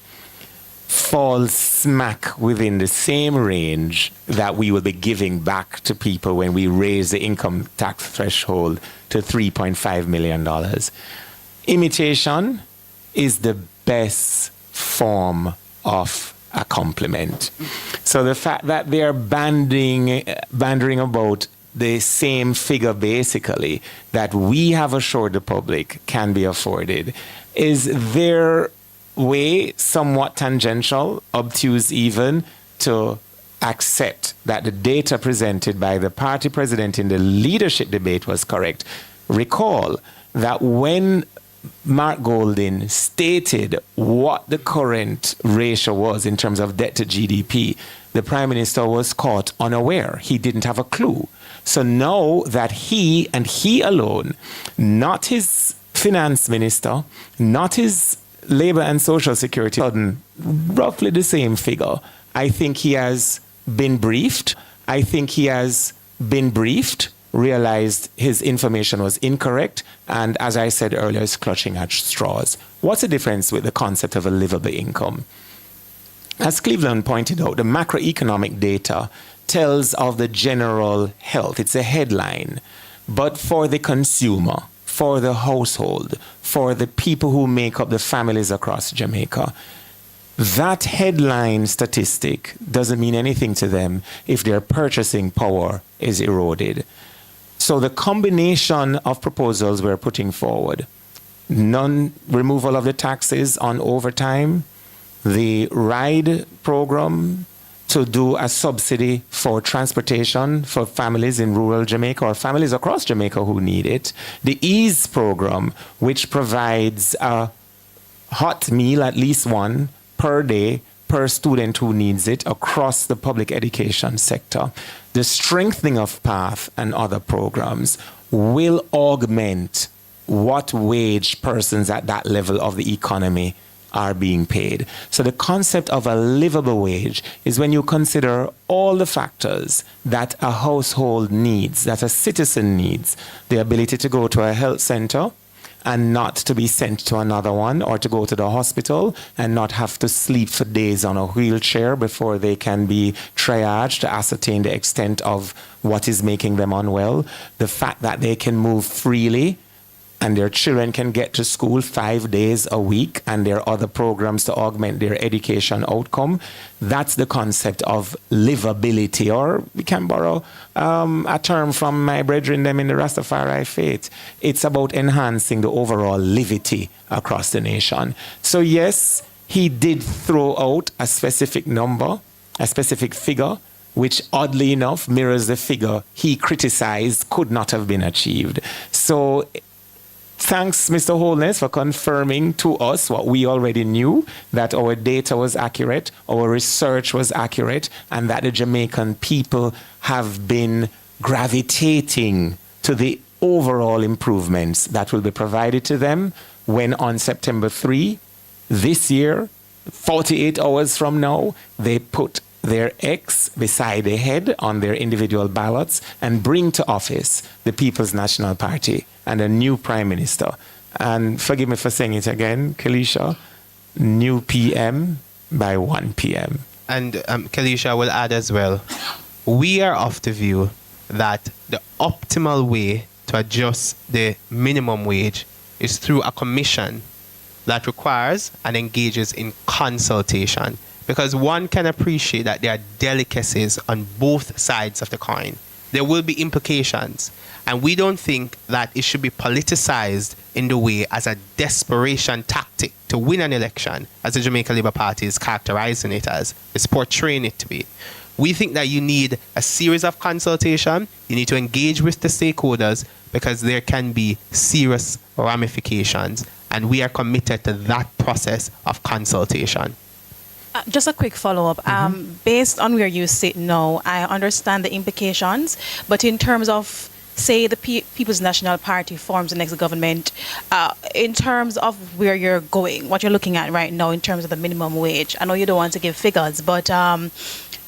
falls smack within the same range that we will be giving back to people when we raise the income tax threshold to $3.5 million. Imitation is the best form of a compliment. So the fact that they are bandering about the same figure basically that we have assured the public can be afforded is their way somewhat tangential, obtuse even, to accept that the data presented by the party president in the leadership debate was correct. Recall that when Mark Golding stated what the current ratio was in terms of debt to GDP, the Prime Minister was caught unaware. He didn't have a clue. So now that he and he alone, not his finance minister, not his labor and social security, roughly the same figure, I think he has been briefed. Realized his information was incorrect, and as I said earlier, is clutching at straws. What's the difference with the concept of a livable income? As Cleveland pointed out, the macroeconomic data tells of the general health. It's a headline. But for the consumer, for the household, for the people who make up the families across Jamaica, that headline statistic doesn't mean anything to them if their purchasing power is eroded. So the combination of proposals we're putting forward, non-removal of the taxes on overtime, the RIDE program to do a subsidy for transportation for families in rural Jamaica or families across Jamaica who need it, the EASE program, which provides a hot meal, at least one, per day per student who needs it across the public education sector. The strengthening of PATH and other programs will augment what wage persons at that level of the economy are being paid. So the concept of a livable wage is when you consider all the factors that a household needs, that a citizen needs, the ability to go to a health center and not to be sent to another one, or to go to the hospital and not have to sleep for days on a wheelchair before they can be triaged to ascertain the extent of what is making them unwell. The fact that they can move freely and their children can get to school 5 days a week, and there are other programs to augment their education outcome. That's the concept of livability, or we can borrow a term from my brethren them in the Rastafari faith. It's about enhancing the overall livity across the nation. So yes, he did throw out a specific number, a specific figure, which oddly enough mirrors the figure he criticized could not have been achieved. So thanks, Mr. Holness, for confirming to us what we already knew, that our data was accurate, our research was accurate, and that the Jamaican people have been gravitating to the overall improvements that will be provided to them when on September 3, This year, 48 hours from now, they put their X beside their head on their individual ballots and bring to office the People's National Party and a new Prime Minister. And forgive me for saying it again, Kalisha, new PM by 1 p.m. And Kalisha will add as well, we are of the view that the optimal way to adjust the minimum wage is through a commission that requires and engages in consultation, because one can appreciate that there are delicacies on both sides of the coin. There will be implications, and we don't think that it should be politicized in the way as a desperation tactic to win an election, as the Jamaica Labour Party is characterizing it as, is portraying it to be. We think that you need a series of consultation, you need to engage with the stakeholders, because there can be serious ramifications, and we are committed to that process of consultation. Just a quick follow-up. Based on where you sit now, I understand the implications, but in terms of, say, the People's National Party forms the next government, in terms of where you're going, what you're looking at right now in terms of the minimum wage, I know you don't want to give figures, but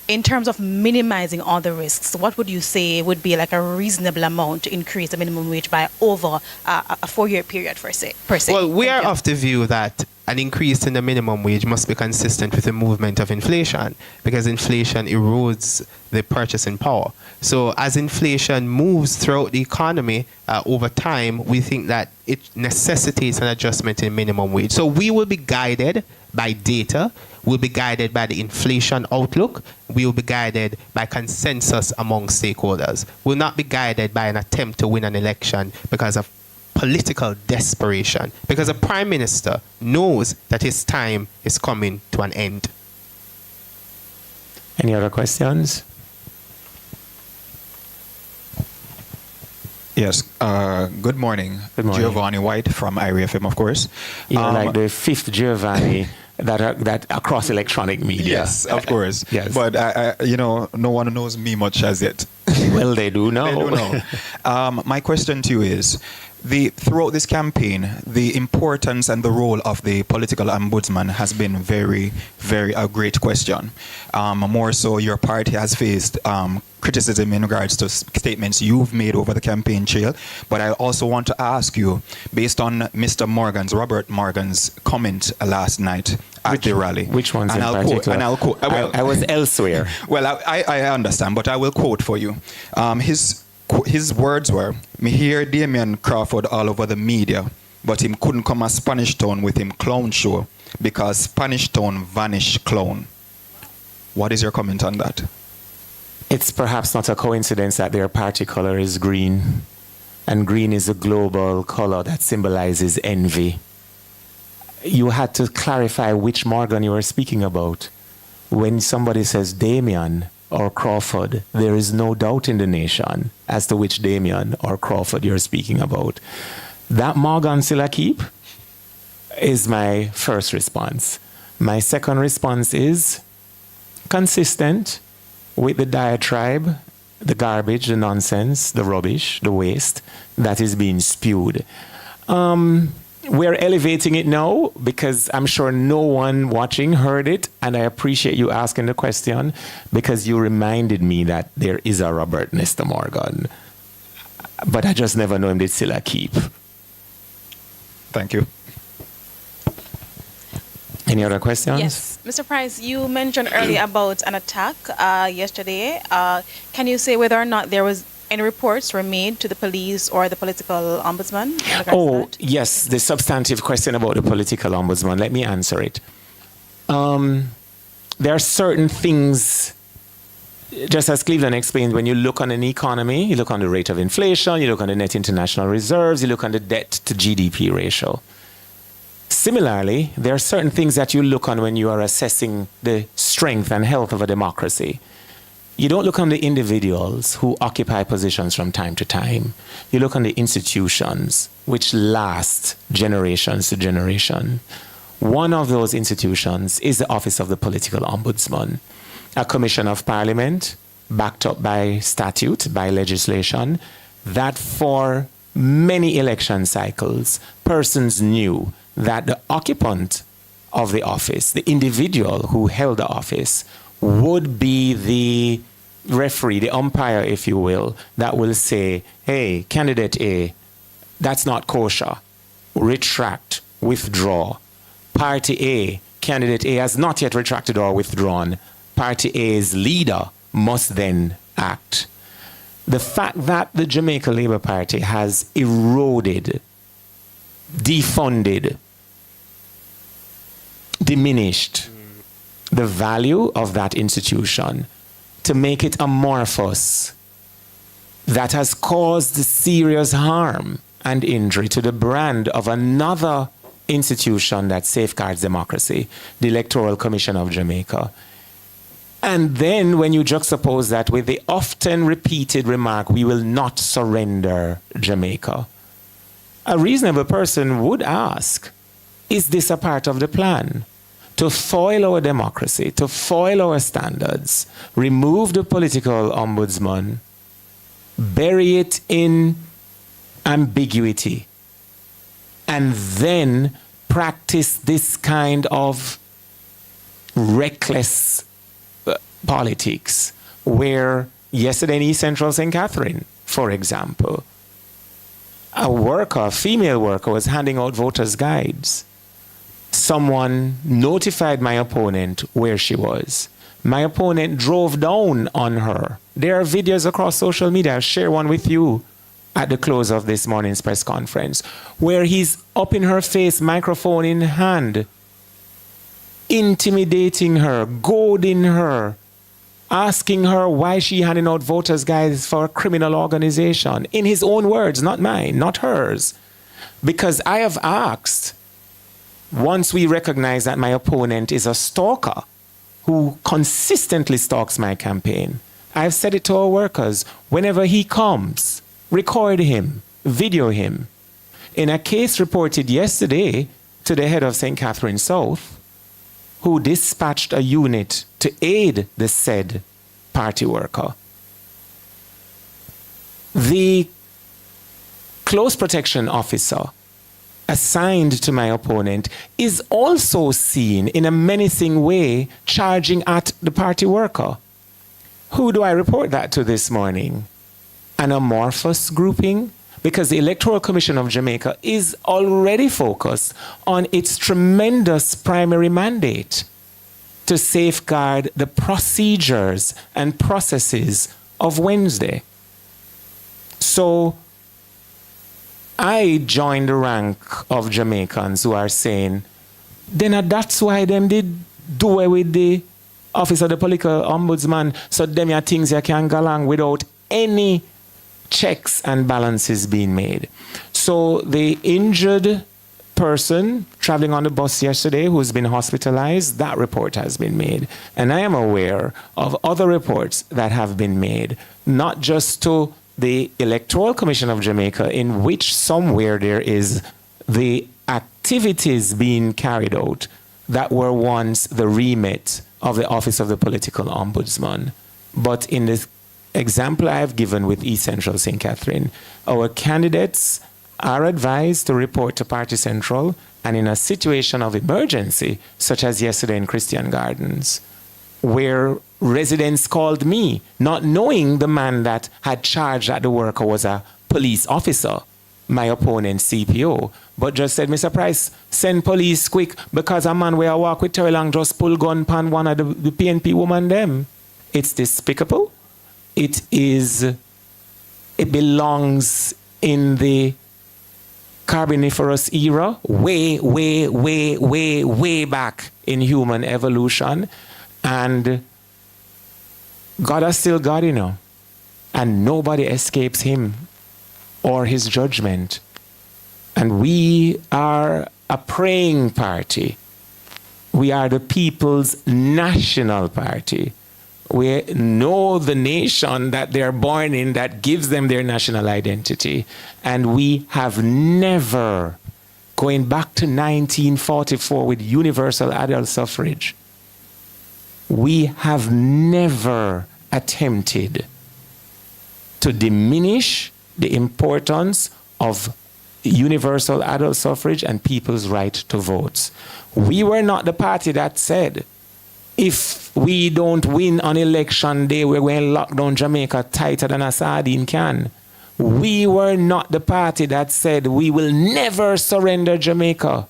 in terms of minimizing all the risks, what would you say would be like a reasonable amount to increase the minimum wage by over a 4-year period, per se? Well, we are of the view that an increase in the minimum wage must be consistent with the movement of inflation, because inflation erodes the purchasing power. So as inflation moves throughout the economy over time, we think that it necessitates an adjustment in minimum wage. So we will be guided by data, we'll be guided by the inflation outlook, we will be guided by consensus among stakeholders. We'll not be guided by an attempt to win an election because of political desperation, because a prime minister knows that his time is coming to an end. Any other questions? Yes. Good morning. Good morning. Giovanni White from IRFM, of course. You're like the fifth Giovanni that across electronic media. Yes, of course. Yes. But no one knows me much as yet. Well, they do know. They do know. My question to you is, throughout this campaign, the importance and the role of the political ombudsman has been very, very a great question. More so, your party has faced criticism in regards to statements you've made over the campaign trail. But I also want to ask you, based on Robert Morgan's comment last night at the rally. Which ones in particular? I was elsewhere. Well, I understand, but I will quote for you. His words were, "Me hear Damien Crawford all over the media, but him couldn't come a Spanish Town with him clown show because Spanish Town vanish clown." What is your comment on that? It's perhaps not a coincidence that their party color is green, and green is a global color that symbolizes envy. You had to clarify which Morgan you were speaking about. When somebody says Damien or Crawford, there is no doubt in the nation as to which Damien or Crawford you're speaking about. That Morgan still a keep is my first response. My second response is consistent with the diatribe, the garbage, the nonsense, the rubbish, the waste that is being spewed. We're elevating it now because I'm sure no one watching heard it, and I appreciate you asking the question because you reminded me that there is a Robert Nesta Morgan. But I just never know him did still a keep. Thank you. Any other questions? Yes. Mr. Price, you mentioned earlier about an attack yesterday. Can you say whether or not there was any reports were made to the police or the political ombudsman? Oh, yes, the substantive question about the political ombudsman. Let me answer it. There are certain things, just as Cleveland explained, when you look on an economy, you look on the rate of inflation, you look on the net international reserves, you look on the debt to GDP ratio. Similarly, there are certain things that you look on when you are assessing the strength and health of a democracy. You don't look on the individuals who occupy positions from time to time. You look on the institutions which last generations to generation. One of those institutions is the Office of the Political Ombudsman, a commission of parliament backed up by statute, by legislation, that for many election cycles, persons knew that the occupant of the office, the individual who held the office, would be the referee, the umpire, if you will, that will say, hey, candidate A, that's not kosher. Retract, withdraw. Party A, candidate A has not yet retracted or withdrawn. Party A's leader must then act. The fact that the Jamaica Labour Party has eroded, defunded, diminished the value of that institution to make it amorphous, that has caused serious harm and injury to the brand of another institution that safeguards democracy, the Electoral Commission of Jamaica. And then when you juxtapose that with the often repeated remark, we will not surrender Jamaica, a reasonable person would ask, is this a part of the plan? To foil our democracy, to foil our standards, remove the political ombudsman, bury it in ambiguity, and then practice this kind of reckless politics, where yesterday in East Central St. Catherine, for example, a worker, a female worker, was handing out voters' guides. Someone notified my opponent where she was. My opponent drove down on her. There are videos across social media. I'll share one with you at the close of this morning's press conference, where he's up in her face, microphone in hand, intimidating her, goading her, asking her why she handing out voters' guides for a criminal organization. In his own words, not mine, not hers. Because I have asked, once we recognize that my opponent is a stalker who consistently stalks my campaign, I've said it to our workers, whenever he comes, record him, video him. In a case reported yesterday to the head of St. Catherine South, who dispatched a unit to aid the said party worker, the close protection officer assigned to my opponent is also seen in a menacing way charging at the party worker. Who do I report that to this morning? An amorphous grouping? Because the Electoral Commission of Jamaica is already focused on its tremendous primary mandate to safeguard the procedures and processes of Wednesday. So I join the rank of Jamaicans who are saying, then that's why them did do away with the office of the political ombudsman, so them are things you can go along without any checks and balances being made. So the injured person traveling on the bus yesterday who's been hospitalized, that report has been made. And I am aware of other reports that have been made, not just to the Electoral Commission of Jamaica, in which somewhere there is the activities being carried out that were once the remit of the Office of the Political Ombudsman. But in the example I have given with East Central St. Catherine, our candidates are advised to report to Party Central, and in a situation of emergency, such as yesterday in Christian Gardens, where residents called me, not knowing the man that had charged that the worker was a police officer, my opponent's CPO, but just said, Mr. Price, send police quick, because a man where I walk with Terry Long just pull gun pan one of the PNP woman them. It's despicable. It belongs in the Carboniferous era, way back in human evolution. And God is still God, you know. And nobody escapes him or his judgment. And we are a praying party. We are the people's national party. We know the nation that they're born in that gives them their national identity. And we have never, going back to 1944 with universal adult suffrage, we have never attempted to diminish the importance of universal adult suffrage and people's right to vote. We were not the party that said, if we don't win on election day, we're going to lock down Jamaica tighter than a sardine can. We were not the party that said we will never surrender Jamaica.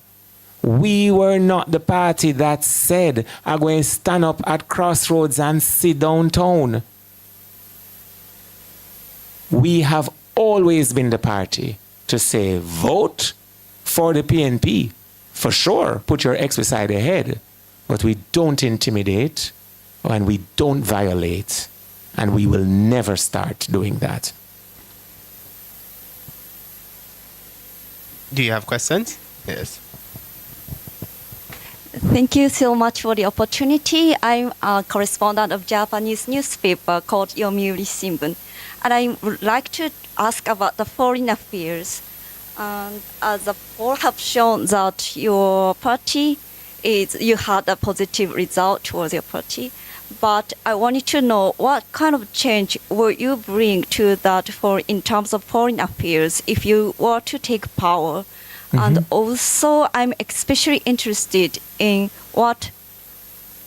We were not the party that said I'm going to stand up at crossroads and sit downtown. We have always been the party to say vote for the PNP. For sure, put your ex beside the head. But we don't intimidate and we don't violate. And we will never start doing that. Do you have questions? Yes. Thank you so much for the opportunity. I'm a correspondent of Japanese newspaper called Yomiuri Shimbun. And I would like to ask about the foreign affairs. As the poll have shown that your party you had a positive result towards your party. But I wanted to know what kind of change will you bring to that in terms of foreign affairs if you were to take power? Mm-hmm. And also, I'm especially interested in what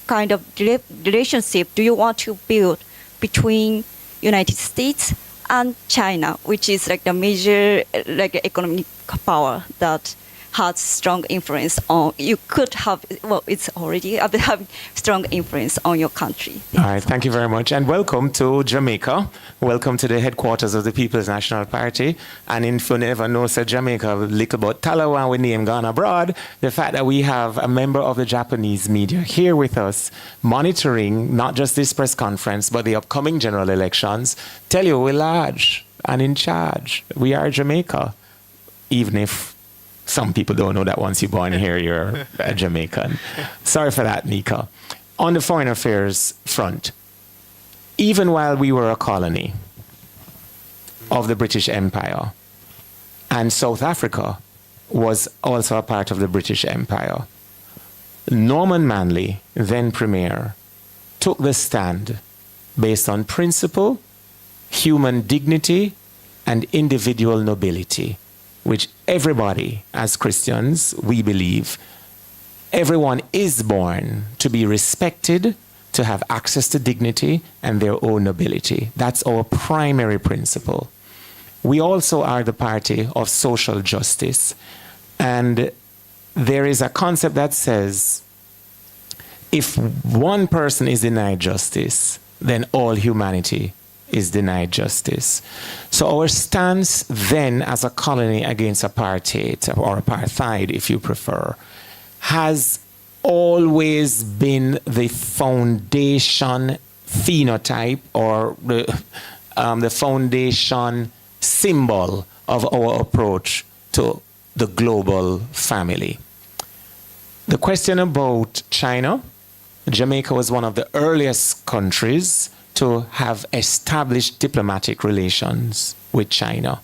kind of relationship do you want to build between United States and China, which is like the major economic power that has strong influence on, you could have, well, it's already having strong influence on your country. All right, thank you very much. And welcome to Jamaica. Welcome to the headquarters of the People's National Party. And if you never know, so Jamaica, little about Talawan with name gone abroad, the fact that we have a member of the Japanese media here with us, monitoring not just this press conference, but the upcoming general elections, tell you we're large and in charge. We are Jamaica, even if some people don't know that once you're born here, you're a Jamaican. Sorry for that, Nika. On the foreign affairs front, even while we were a colony of the British Empire, and South Africa was also a part of the British Empire, Norman Manley, then Premier, took the stand based on principle, human dignity, and individual nobility, which everybody, as Christians, we believe, everyone is born to be respected, to have access to dignity and their own nobility. That's our primary principle. We also are the party of social justice. And there is a concept that says, if one person is denied justice, then all humanity is denied justice. So our stance then as a colony against apartheid, or apartheid if you prefer, has always been the foundation phenotype, or the foundation symbol of our approach to the global family. The question about China, Jamaica was one of the earliest countries to have established diplomatic relations with China.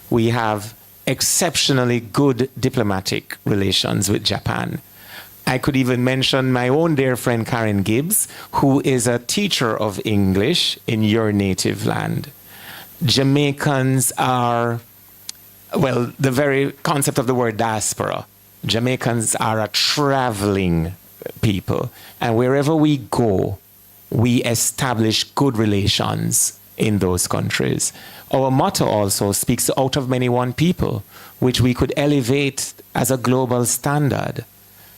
We have exceptionally good diplomatic relations with Japan. I could even mention my own dear friend Karen Gibbs, who is a teacher of English in your native land. Jamaicans are, well, the very concept of the word diaspora. Jamaicans are a traveling people, and wherever we go, we establish good relations in those countries. Our motto also speaks out of many one people, which we could elevate as a global standard.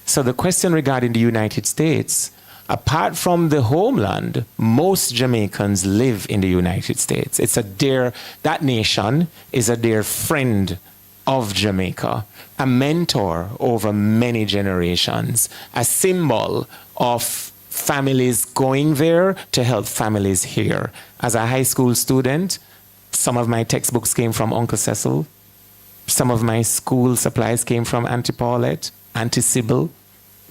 So the question regarding the United States, apart from the homeland, most Jamaicans live in the United States. It's a dear, that nation is a dear friend of Jamaica, a mentor over many generations, a symbol of families going there to help families here. As a high school student, some of my textbooks came from Uncle Cecil. Some of my school supplies came from Auntie Paulette, Auntie Sybil,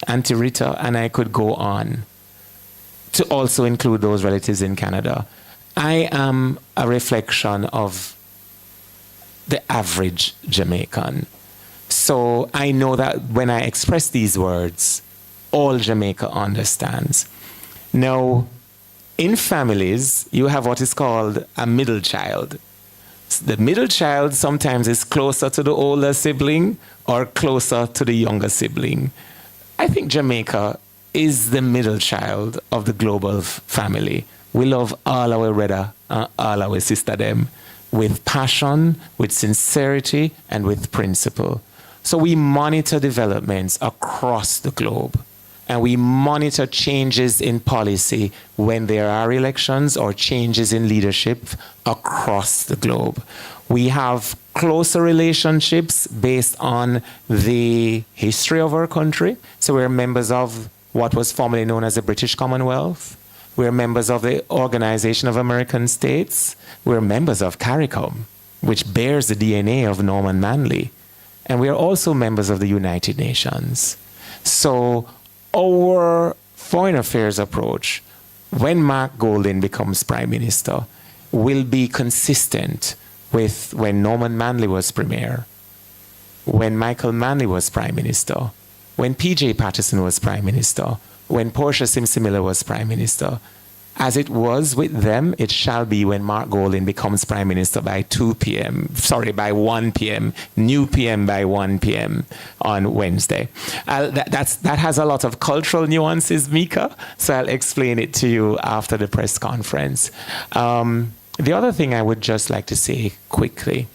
Auntie Rita, and I could go on, to also include those relatives in Canada. I am a reflection of the average Jamaican. So I know that when I express these words, all Jamaica understands. Now, in families, you have what is called a middle child. the middle child sometimes is closer to the older sibling or closer to the younger sibling. I think Jamaica is the middle child of the global family. We love all our brother and all our sister them with passion, with sincerity, and with principle. So we monitor developments across the globe. And we monitor changes in policy when there are elections or changes in leadership across the globe. We have closer relationships based on the history of our country. So we're members of what was formerly known as the British Commonwealth. We're members of the Organization of American States. We're members of CARICOM, which bears the DNA of Norman Manley. And we are also members of the United Nations. So our foreign affairs approach, when Mark Golding becomes Prime Minister, will be consistent with when Norman Manley was Premier, when Michael Manley was Prime Minister, when P.J. Patterson was Prime Minister, when Portia Simsimila was Prime Minister. As it was with them, it shall be when Mark Golding becomes Prime Minister by 1 p.m., new PM by 1 p.m. on Wednesday. That has a lot of cultural nuances, Mika, so I'll explain it to you after the press conference. The other thing I would just like to say quickly,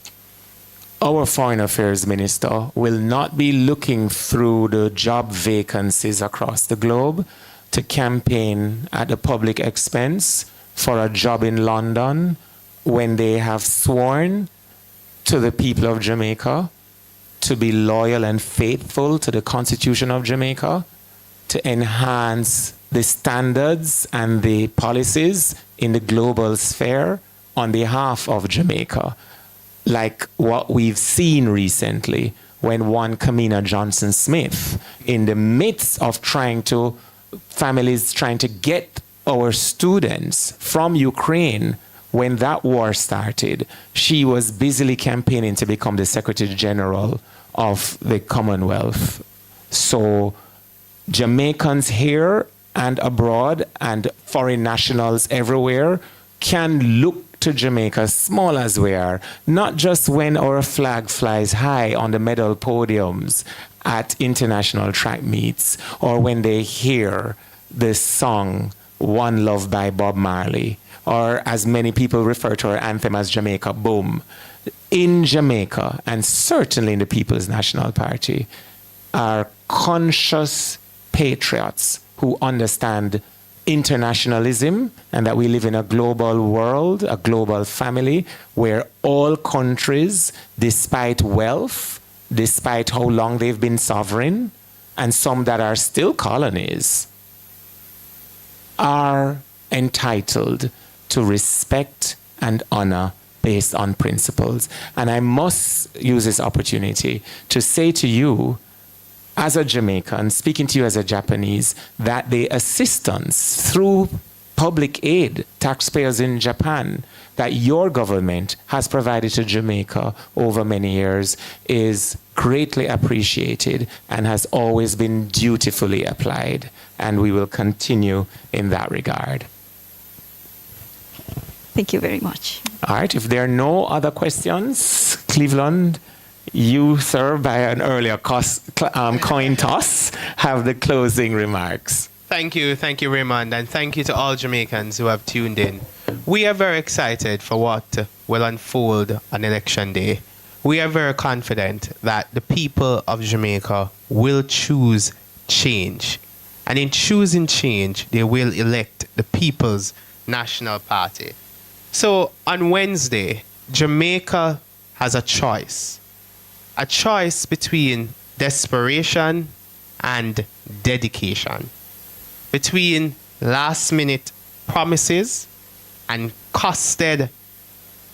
our Foreign Affairs Minister will not be looking through the job vacancies across the globe to campaign at the public expense for a job in London when they have sworn to the people of Jamaica to be loyal and faithful to the Constitution of Jamaica, to enhance the standards and the policies in the global sphere on behalf of Jamaica, like what we've seen recently when one Kamina Johnson-Smith, in the midst of families trying to get our students from Ukraine, when that war started, she was busily campaigning to become the Secretary General of the Commonwealth. So Jamaicans here and abroad and foreign nationals everywhere can look to Jamaica, small as we are, not just when our flag flies high on the medal podiums at international track meets, or when they hear the song One Love by Bob Marley, or as many people refer to our anthem as Jamaica Boom. In Jamaica, and certainly in the People's National Party, are conscious patriots who understand internationalism and that we live in a global world, a global family, where all countries, despite wealth, despite how long they've been sovereign, and some that are still colonies, are entitled to respect and honor based on principles. And I must use this opportunity to say to you, as a Jamaican, speaking to you as a Japanese, that the assistance through public aid, taxpayers in Japan, that your government has provided to Jamaica over many years is greatly appreciated and has always been dutifully applied. And we will continue in that regard. Thank you very much. All right, if there are no other questions, Cleveland, you, sir, by an earlier coin toss, have the closing remarks. Thank you, Raymond, and thank you to all Jamaicans who have tuned in. We are very excited for what will unfold on election day. We are very confident that the people of Jamaica will choose change. And in choosing change, they will elect the People's National Party. So on Wednesday, Jamaica has a choice between desperation and dedication, between last-minute promises and costed,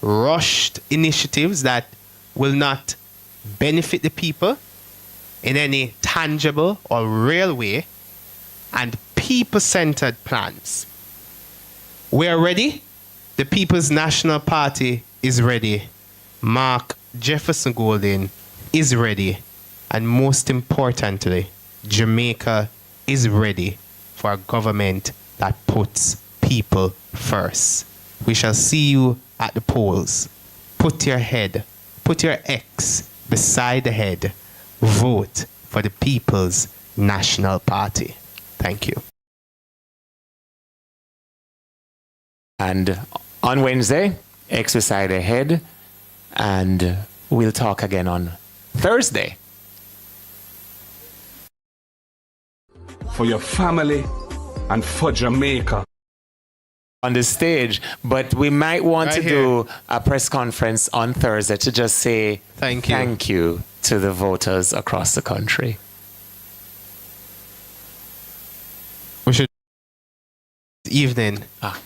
rushed initiatives that will not benefit the people in any tangible or real way, and people-centered plans. We are ready. The People's National Party is ready. Mark Jefferson Golding is ready. And most importantly, Jamaica is ready for a government that puts people first. We shall see you at the polls. put your X beside the head. Vote for the People's National Party. Thank you. And on Wednesday, X beside the head, and we'll talk again on Thursday. For your family and for Jamaica. On the stage, but we might want Right to do a press conference on Thursday to just say thank you to the voters across the country. We should evening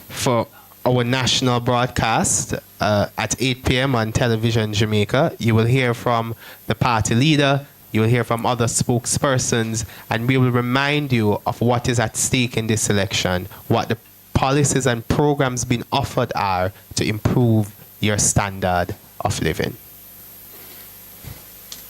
for our national broadcast at 8 p.m. on Television Jamaica. You will hear from the party leader, you will hear from other spokespersons, and we will remind you of what is at stake in this election, what the policies and programs being offered are to improve your standard of living.